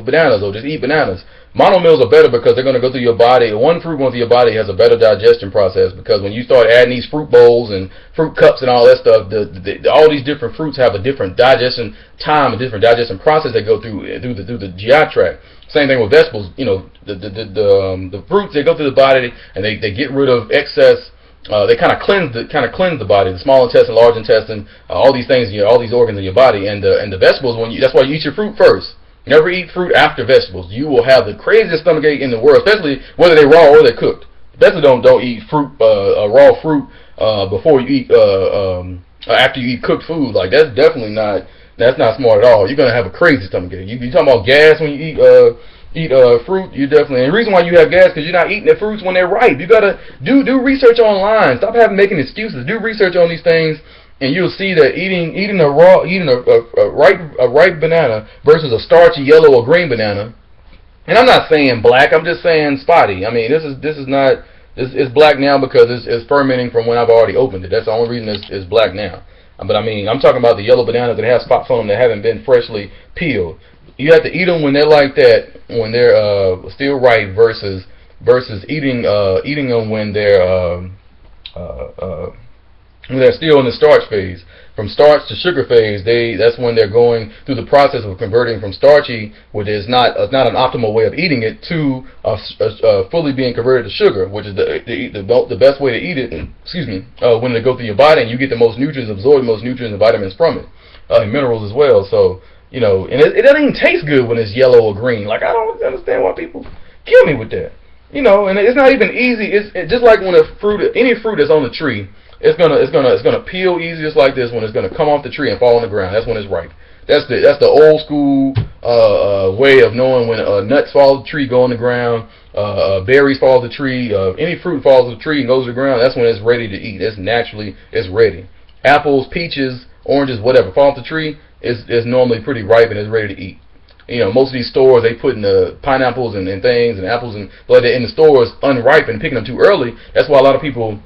bananas, or just eat bananas. Mono meals are better because they're going to go through your body. One fruit going through your body has a better digestion process, because when you start adding these fruit bowls and fruit cups and all that stuff, all these different fruits have a different digestion time, a different digestion process they go through the GI tract. Same thing with vegetables. The fruits, they go through the body and they get rid of excess. They kind of cleanse the body, the small intestine, large intestine, all these things, all these organs in your body. And the vegetables, that's why you eat your fruit first. Never eat fruit after vegetables. You will have the craziest stomachache in the world, especially whether they're raw or they're cooked. Especially don't eat fruit, raw fruit before you eat after you eat cooked food. Like, that's not smart at all. You're gonna have a crazy stomachache. You talking about gas when you eat fruit? You definitely. And the reason why you have gas because you're not eating the fruits when they're ripe. You gotta do research online. Stop making excuses. Do research on these things. And you'll see that eating a ripe banana versus a starchy yellow or green banana. And I'm not saying black. I'm just saying spotty. I mean, this is not. It's black now because it's fermenting from when I've already opened it. That's the only reason it's black now. But I mean, I'm talking about the yellow bananas that have spots on them that haven't been freshly peeled. You have to eat them when they're like that, when they're still ripe, versus eating them when they're still in the starch phase. From starch to sugar phase, that's when they're going through the process of converting from starchy, which is not an optimal way of eating it, to fully being converted to sugar, which is the best way to eat it. Excuse me. When they go through your body and you get the most nutrients, absorb the most nutrients and vitamins from it, and minerals as well. So and it doesn't even taste good when it's yellow or green. Like, I don't understand why people kill me with that. And it's not even easy. It's just like when any fruit that's on the tree. It's gonna peel easy just like this when it's gonna come off the tree and fall on the ground. That's when it's ripe. That's the old school way of knowing when nuts fall off the tree, go on the ground, berries fall off the tree, any fruit falls off the tree and goes to the ground. That's when it's ready to eat. It's ready. Apples, peaches, oranges, whatever fall off the tree is normally pretty ripe and is ready to eat. most of these stores, they put in the pineapples and things and apples and like that in the stores unripened, picking them too early. That's why a lot of people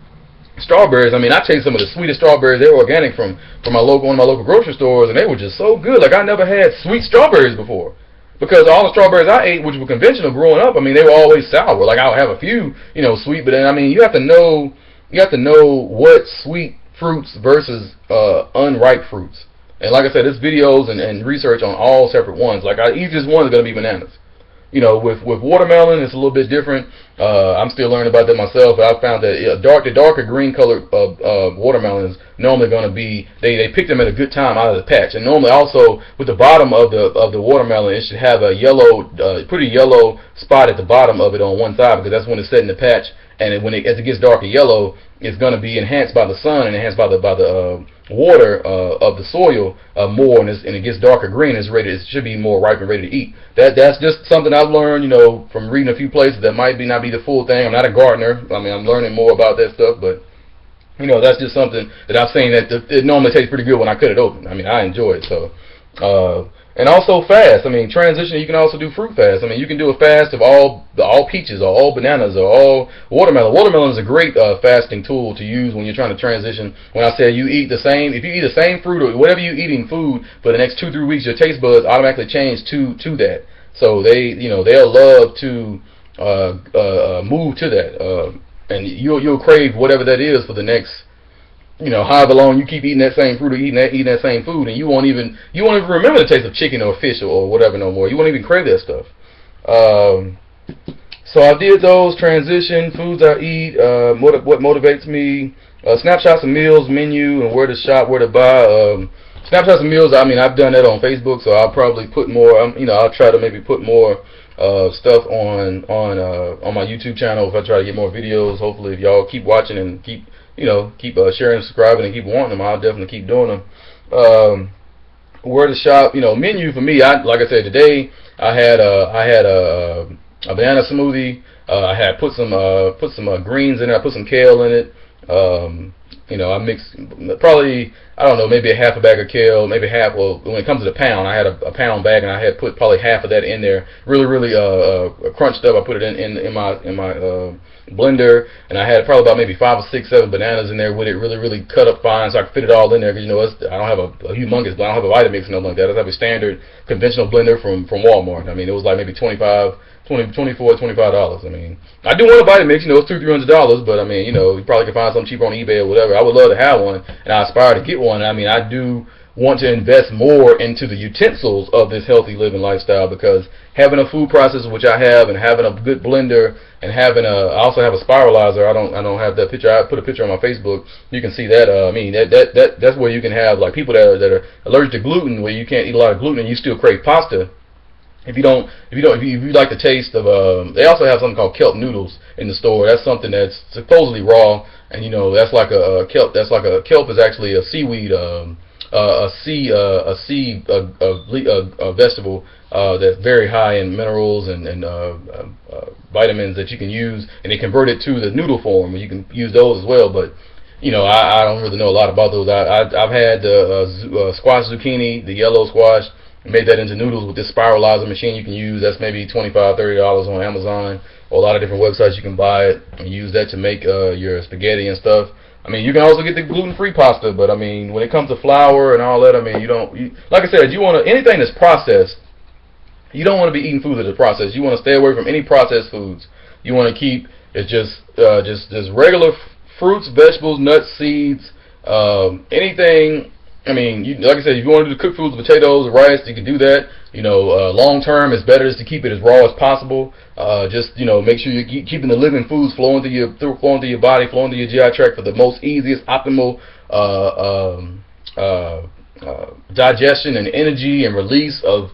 strawberries. I mean, I tasted some of the sweetest strawberries. They were organic from one of my local grocery stores, and they were just so good. Like I never had sweet strawberries before. Because all the strawberries I ate, which were conventional growing up, I mean, they were always sour. Like I'll have a few, sweet, but then I mean, you have to know what sweet fruits versus unripe fruits. And like I said, there's videos and research on all separate ones. Like the easiest one is going to be bananas. With watermelon, it's a little bit different. I'm still learning about that myself, but I found that the darker green colored watermelons normally going to be, they pick them at a good time out of the patch. And normally also with the bottom of the watermelon, it should have a yellow, pretty yellow spot at the bottom of it on one side, because that's when it's set in the patch. And as it gets darker yellow, it's going to be enhanced by the sun and enhanced by the water of the soil more, and it gets darker green. It should be more ripe and ready to eat. That's just something I've learned, from reading a few places. That might not be the full thing. I'm not a gardener. I mean, I'm learning more about that stuff, but that's just something that I've seen that it normally tastes pretty good when I cut it open. I mean, I enjoy it. So, and also fast. I mean, transition. You can also do fruit fast. I mean, you can do a fast of all peaches or all bananas or all watermelon. Watermelon is a great fasting tool to use when you're trying to transition. When I say if you eat the same fruit or whatever you eating food for the next 2-3 weeks, your taste buds automatically change to that. So they'll love to move to that, and you'll crave whatever that is for the next, however long you keep eating that same fruit or eating that same food, and you won't even remember the taste of chicken or fish or whatever no more. You won't even crave that stuff. So I did those transition foods I eat. What motivates me? Snapshots of meals, menu, and where to shop, where to buy. Snapshots of meals. I mean, I've done that on Facebook, so I'll probably put more. I'll try to maybe put more stuff on my YouTube channel if I try to get more videos. Hopefully, if y'all keep watching and keep sharing and subscribing and keep wanting them, I'll definitely keep doing them. Where to shop, menu for me, like I said, today I had a banana smoothie. I had put some greens in it. I put some kale in it. I mixed probably, I don't know, maybe a half a bag of kale, maybe half. Well, when it comes to the pound, I had a pound bag, and I had put probably half of that in there. Really crunched up. I put it in my blender, and I had probably about maybe 5 or 6, 7 bananas in there with it, really cut up fine, so I could fit it all in there. Because I don't have a humongous, I don't have a Vitamix or nothing like that. I just have a standard conventional blender from Walmart. I mean, it was like maybe $24, $25. I mean, I do want a Vitamix. It's $200-$300, but I mean, you probably can find something cheaper on eBay or whatever. I would love to have one, and I aspire to get one. I mean, I do want to invest more into the utensils of this healthy living lifestyle, because having a food processor, which I have, and having a good blender, and I also have a spiralizer. I don't have that picture. I put a picture on my Facebook. You can see that. I mean, that's where you can have like people that are allergic to gluten, where you can't eat a lot of gluten and you still crave pasta. If you like the taste of, they also have something called kelp noodles in the store. That's something that's supposedly raw, and that's like a kelp. Kelp is actually a seaweed, a vegetable that's very high in minerals and vitamins that you can use, and they convert it to the noodle form, and you can use those as well. But I don't really know a lot about those. I've had the squash zucchini, the yellow squash. Made that into noodles with this spiralizer machine you can use. That's maybe $25, $30 on Amazon, or a lot of different websites you can buy it and use that to make your spaghetti and stuff. I mean, you can also get the gluten-free pasta, but I mean, when it comes to flour and all that, I mean, like I said, anything that's processed, you don't want to be eating food that's processed. You want to stay away from any processed foods. You want to keep it just regular fruits, vegetables, nuts, seeds, anything. I mean, like I said, if you want to do cook foods, potatoes, rice, you can do that. Long term, it's better just to keep it as raw as possible. Make sure you're keeping the living foods flowing through your body, flowing through your GI tract for the most easiest, optimal digestion and energy and release of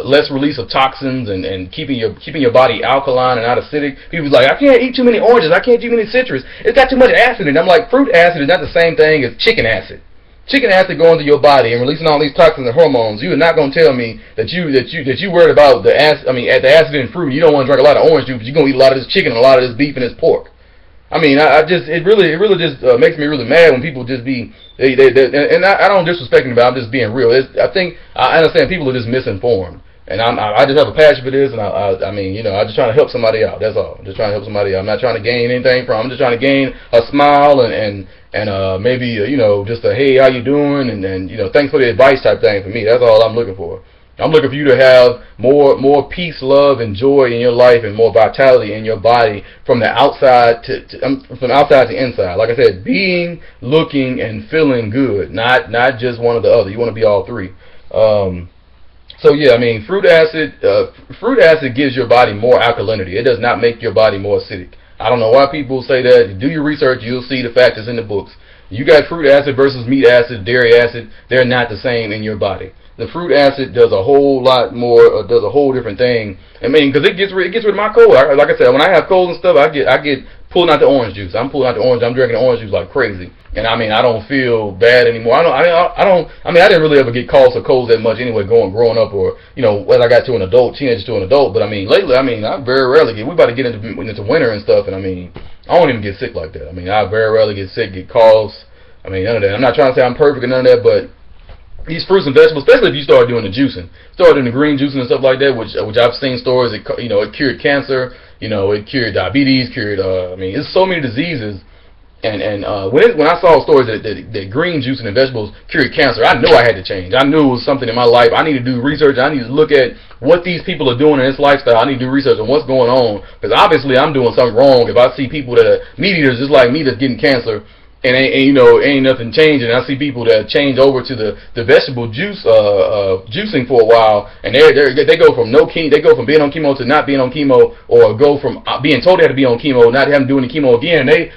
less release of toxins and keeping your body alkaline and not acidic. People's like, I can't eat too many oranges, I can't eat too many citrus. It's got too much acid in it. I'm like, fruit acid is not the same thing as chicken acid. Chicken acid going through your body and releasing all these toxins and hormones. You are not going to tell me that you worried about the acid. I mean, the acid in fruit. You don't want to drink a lot of orange juice, but you're going to eat a lot of this chicken and a lot of this beef and this pork. I mean, it really just makes me really mad when people just be and I don't disrespect anybody. I'm just being real. I think I understand people are just misinformed. And I just have a passion for this, and I mean, you know, I'm just trying to help somebody out. That's all. Just trying to help somebody out. I'm not trying to gain anything from. I'm just trying to gain a smile and maybe you know, just a hey, how you doing, and you know, thanks for the advice type thing for me. That's all I'm looking for. I'm looking for you to have more peace, love, and joy in your life, and more vitality in your body from the outside from outside to inside. Like I said, being, looking, and feeling good, not just one or the other. You want to be all three. So yeah, I mean, fruit acid gives your body more alkalinity. It does not make your body more acidic. I don't know why people say that. Do your research, you'll see the factors in the books. You got fruit acid versus meat acid, dairy acid. They're not the same in your body. The fruit acid does a whole lot more, does a whole different thing. I mean, because it gets rid of my cold. Like I said, when I have cold and stuff, I get pulling out the orange juice. I'm pulling out the orange. I'm drinking the orange juice like crazy. And I mean, I don't feel bad anymore. I didn't really ever get colds or colds that much anyway, growing up, or you know, as I got to an adult, teenager to an adult. But I mean, lately, I mean, I very rarely get. We about to get into winter and stuff, and I mean, I don't even get sick like that. I mean, I very rarely get sick, get coughs. I mean, none of that. I'm not trying to say I'm perfect and none of that, but these fruits and vegetables, especially if you start doing the juicing, start doing the green juicing and stuff like that, which I've seen stories. It cured cancer. You know, it cured diabetes. I mean, it's so many diseases. And when I saw stories that green juicing and vegetables cured cancer, I knew I had to change. I knew it was something in my life. I need to do research. I need to look at what these people are doing in this lifestyle. I need to do research on what's going on, because obviously I'm doing something wrong if I see people that are meat eaters just like me that's getting cancer. And ain't nothing changing. I see people that change over to the vegetable juice juicing for a while, and they go from being on chemo to not being on chemo, or go from being told they had to be on chemo, not having to do any chemo again. They're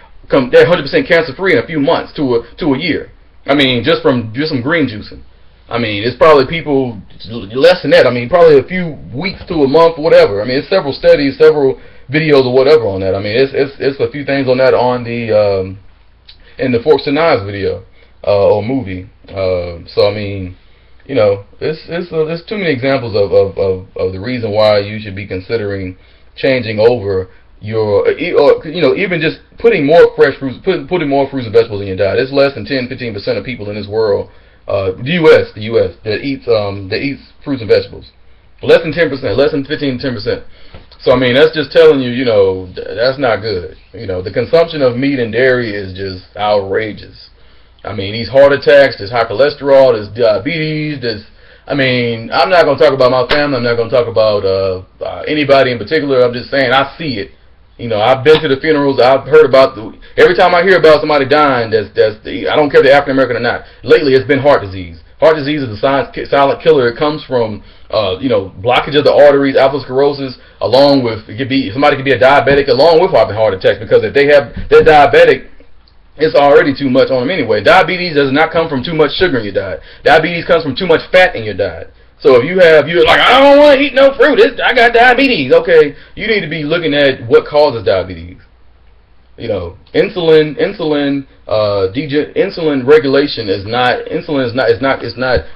100% cancer free in a few months to a year. I mean, just some green juicing. I mean, it's probably people less than that. I mean, probably a few weeks to a month, whatever. I mean, it's several studies, several videos or whatever on that. I mean, it's a few things on that on the in the Forks and Knives video or movie. So I mean, you know, there's too many examples of the reason why you should be considering changing over your, or you know, even just putting more fresh fruits, putting more fruits and vegetables in your diet. It's less than 10-15% of people in this world, the U.S. that eats fruits and vegetables. Less than 10%, less than 15-10%. So I mean, that's just telling you, you know, that's not good. You know, the consumption of meat and dairy is just outrageous. I mean, these heart attacks, this high cholesterol, this diabetes, I mean, I'm not going to talk about my family. I'm not going to talk about anybody in particular. I'm just saying I see it. You know, I've been to the funerals. I've heard about every time I hear about somebody dying, I don't care if they're African American or not. Lately, it's been heart disease. Heart disease is a silent killer. It comes from you know, blockage of the arteries, atherosclerosis, along with somebody could be a diabetic along with having heart attacks, because if they're diabetic, it's already too much on them anyway. Diabetes does not come from too much sugar in your diet. Diabetes comes from too much fat in your diet. So if you're like, I don't want to eat no fruit, I got diabetes. Okay, you need to be looking at what causes diabetes. You know, insulin regulation is not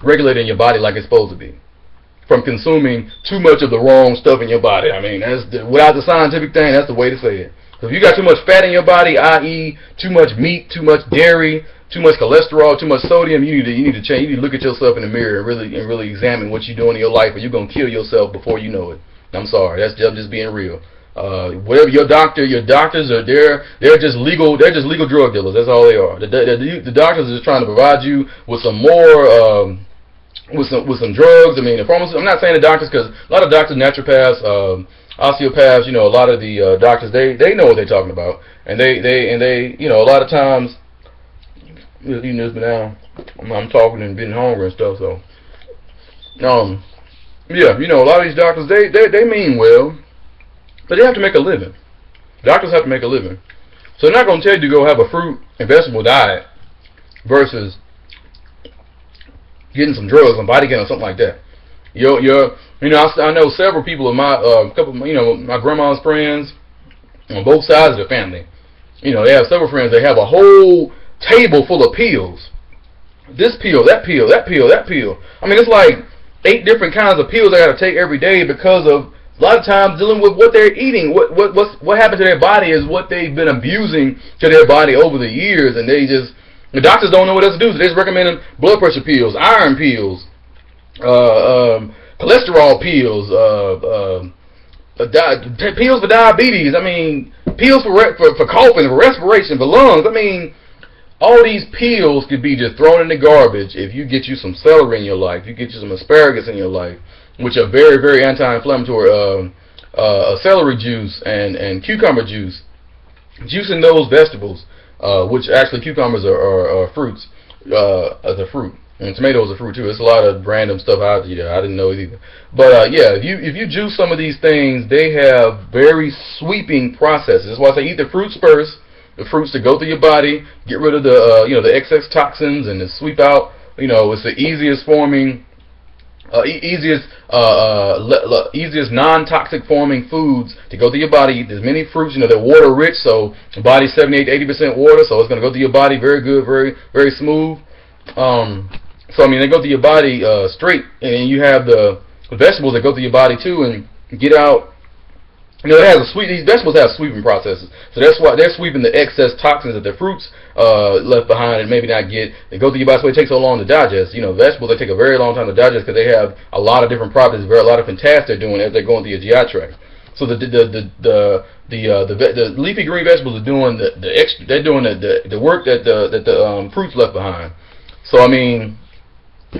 regulating your body like it's supposed to be, from consuming too much of the wrong stuff in your body. I mean, without the scientific thing, that's the way to say it. So if you got too much fat in your body, i.e., too much meat, too much dairy, too much cholesterol, too much sodium, you need to change. You need to look at yourself in the mirror and really examine what you're doing in your life, or you're gonna kill yourself before you know it. I'm sorry, I'm just being real. Whatever your doctors are, they're just legal drug dealers. That's all they are. The doctors are just trying to provide you with some more. With some drugs. I mean, the pharmacists, I'm not saying the doctors, because a lot of doctors, naturopaths, osteopaths, you know, a lot of the doctors, they know what they're talking about, and they you know, a lot of times, eating this banana, I'm talking and being hungry and stuff. So, yeah, you know, a lot of these doctors, they mean well, but they have to make a living. Doctors have to make a living, so they're not going to tell you to go have a fruit and vegetable diet versus getting some drugs, some body gain or something like that. You know, I know several people of my my grandma's friends on both sides of the family. You know, they have several friends. They have a whole table full of pills. This pill, that pill, that pill, that pill. I mean, it's like 8 different kinds of pills they got to take every day, because of a lot of times dealing with what they're eating. What happened to their body is what they've been abusing to their body over the years, and the doctors don't know what else to do, so they just recommend them blood pressure pills, iron pills, cholesterol pills, pills for diabetes. I mean, pills for coughing, for respiration, for lungs. I mean, all these pills could be just thrown in the garbage if you get you some celery in your life, you get you some asparagus in your life, which are very, very anti-inflammatory. Celery juice and cucumber juice, juicing those vegetables, which actually cucumbers are fruits, as a fruit, and tomatoes are fruit too. It's a lot of random stuff out there. I didn't know it either. But yeah, if you juice some of these things, they have very sweeping processes. That's why I say eat the fruits first. The fruits that go through your body, get rid of the the excess toxins, and to sweep out. It's the easiest forming. Easiest non-toxic forming foods to go through your body. There's many fruits, they're water rich, so the body's 78 to 80% water, so it's going to go through your body very good, very, very smooth. So I mean, they go through your body straight, and you have the vegetables that go through your body too and get out. These vegetables have sweeping processes, so that's why they're sweeping the excess toxins that the fruits left behind and maybe not get. They go through your body, so it takes so long to digest. Vegetables, they take a very long time to digest because they have a lot of different properties, a lot of different tasks they're doing as they're going through your GI tract. So the leafy green vegetables are doing they're doing the work that the fruits left behind. So I mean,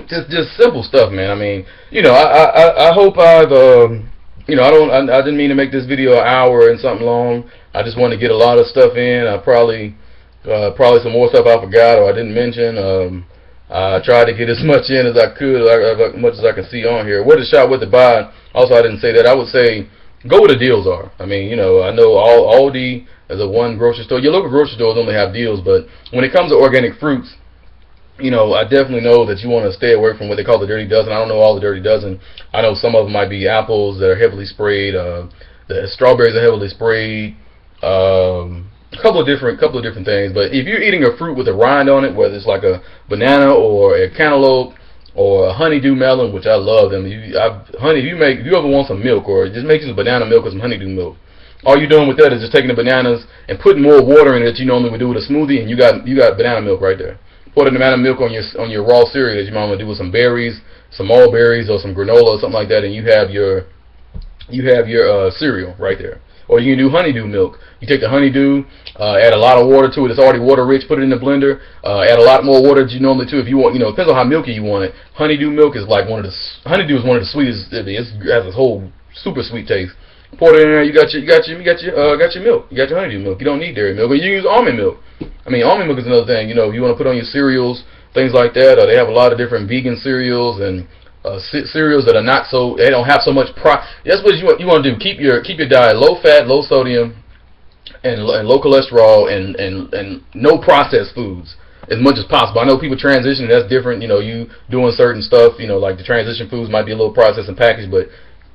just simple stuff, man. I mean, I hope I've I didn't mean to make this video an hour and something long. I just wanted to get a lot of stuff in. I probably some more stuff I forgot or I didn't mention. I tried to get as much in as I could, as much as I can see on here. What to shop, what to buy. Also, I didn't say that. I would say go where the deals are. I mean, I know Aldi is a one grocery store. Your local grocery stores only have deals, but when it comes to organic fruits, I definitely know that you want to stay away from what they call the dirty dozen. I don't know all the dirty dozen. I know some of them might be apples that are heavily sprayed. The strawberries are heavily sprayed. A couple of different things. But if you're eating a fruit with a rind on it, whether it's like a banana or a cantaloupe or a honeydew melon, which I love them. If you ever want some milk, or just make some banana milk or some honeydew milk, all you're doing with that is just taking the bananas and putting more water in it that you normally would do with a smoothie, and you got banana milk right there. Pour the banana milk on your raw cereal that you might want to do with some berries, some mulberries, or some granola or something like that, and you have your cereal right there. Or you can do honeydew milk. You take the honeydew, add a lot of water to it. It's already water rich. Put it in the blender. Add a lot more water than you normally do if you want. Depends on how milky you want it. Honeydew milk is like honeydew is one of the sweetest. It has this whole super sweet taste. Pour it in there. You got your milk. You got your honeydew milk. You don't need dairy milk, but you use almond milk. I mean, almond milk is another thing. You want to put on your cereals, things like that. They have a lot of different vegan cereals and cereals that are not so. They don't have so much. That's what you want to do. Keep your diet low fat, low sodium, and low cholesterol, and no processed foods as much as possible. I know people transition. That's different. You doing certain stuff. Like the transition foods might be a little processed and packaged, but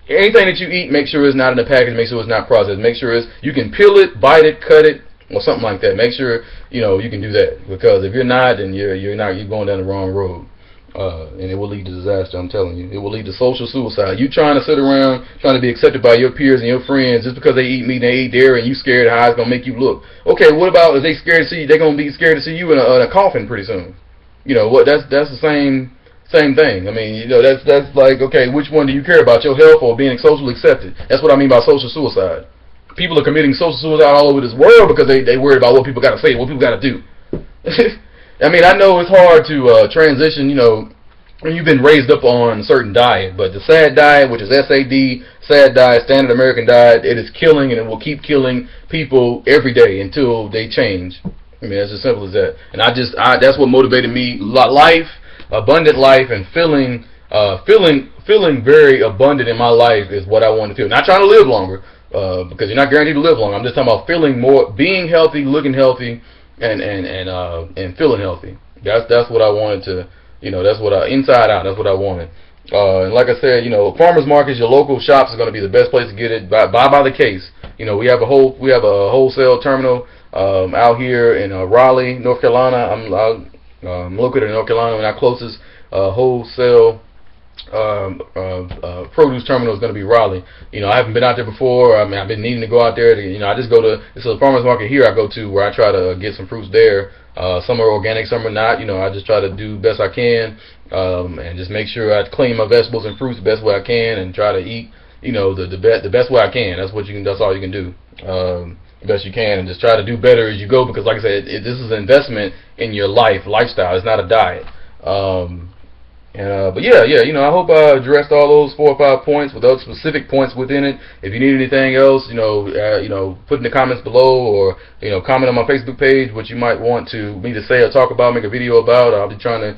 anything that you eat, make sure it's not in a package. Make sure it's not processed. Make sure you can peel it, bite it, cut it, or something like that. Make sure you can do that, because if you're not, then you're going down the wrong road, and it will lead to disaster. I'm telling you, it will lead to social suicide. You trying to sit around trying to be accepted by your peers and your friends just because they eat meat and they eat dairy, and you scared how it's gonna make you look. Okay, what about if they scared to see you? They're gonna be scared to see you in a coffin pretty soon. That's the same thing. I mean, that's like, okay, which one do you care about, your health or being socially accepted? That's what I mean by social suicide. People are committing social suicide all over this world because they worried about what people got to say, what people got to do. I mean, I know it's hard to transition, when you've been raised up on a certain diet, but the SAD diet, which is SAD diet, Standard American Diet, it is killing, and it will keep killing people every day until they change. I mean, it's as simple as that. And that's what motivated me. Life, abundant life, and feeling very abundant in my life is what I want to feel. Not trying to live longer, because you're not guaranteed to live long. I'm just talking about feeling more, being healthy, looking healthy, and feeling healthy. That's what I wanted to, that's what inside out. That's what I wanted. And like I said, farmers markets, your local shops is going to be the best place to get it. Buy by the case. We have a wholesale terminal out here in Raleigh, North Carolina. I'm located in North Carolina, and our closest wholesale produce terminal is going to be Raleigh. I haven't been out there before. I mean, I've been needing to go out there. I just go to, it's a farmer's market here I go to where I try to get some fruits there. Some are organic, some are not. I just try to do best I can, and just make sure I clean my vegetables and fruits the best way I can, and try to eat, the best way I can. That's all you can do. The best you can, and just try to do better as you go, because like I said, this is an investment in your lifestyle. It's not a diet. But yeah, I hope I addressed all those 4 or 5 points with other specific points within it. If you need anything else, put in the comments below, or comment on my Facebook page what you might want me to say or talk about, make a video about. I'll be trying to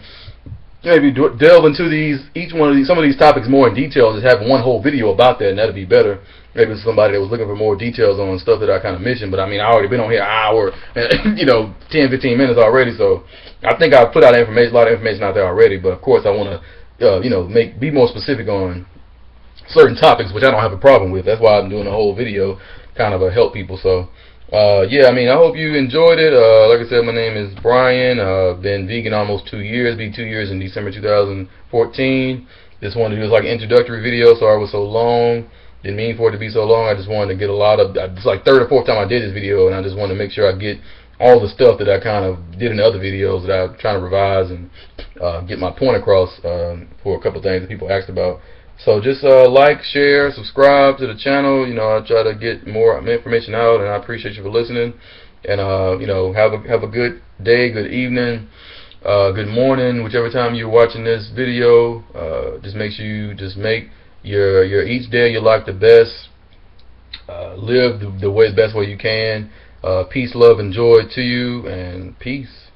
maybe delve into some of these topics more in detail, and just have one whole video about that, and that'd be better. Maybe it's somebody that was looking for more details on stuff that I kind of mentioned, but I mean, I already been on here an hour, 10, 15 minutes already, so I think I put out a lot of information out there already, but of course I want to, be more specific on certain topics, which I don't have a problem with. That's why I'm doing a whole video, kind of help people. So, yeah, I mean, I hope you enjoyed it. Like I said, my name is Brian. Been vegan almost 2 years. Be 2 years in December 2014. Just wanted to do like an introductory video. Sorry it was so long. Didn't mean for it to be so long. I just wanted to get a lot of, it's like third or fourth time I did this video, and I just wanted to make sure I get all the stuff that I kind of did in the other videos that I'm trying to revise, and get my point across for a couple things that people asked about. So just like, share, subscribe to the channel. I try to get more information out, and I appreciate you for listening. And have a good day, good evening, good morning, whichever time you're watching this video. Just make your each day of your life the best. Live the best way you can. Peace, love, and joy to you, and peace.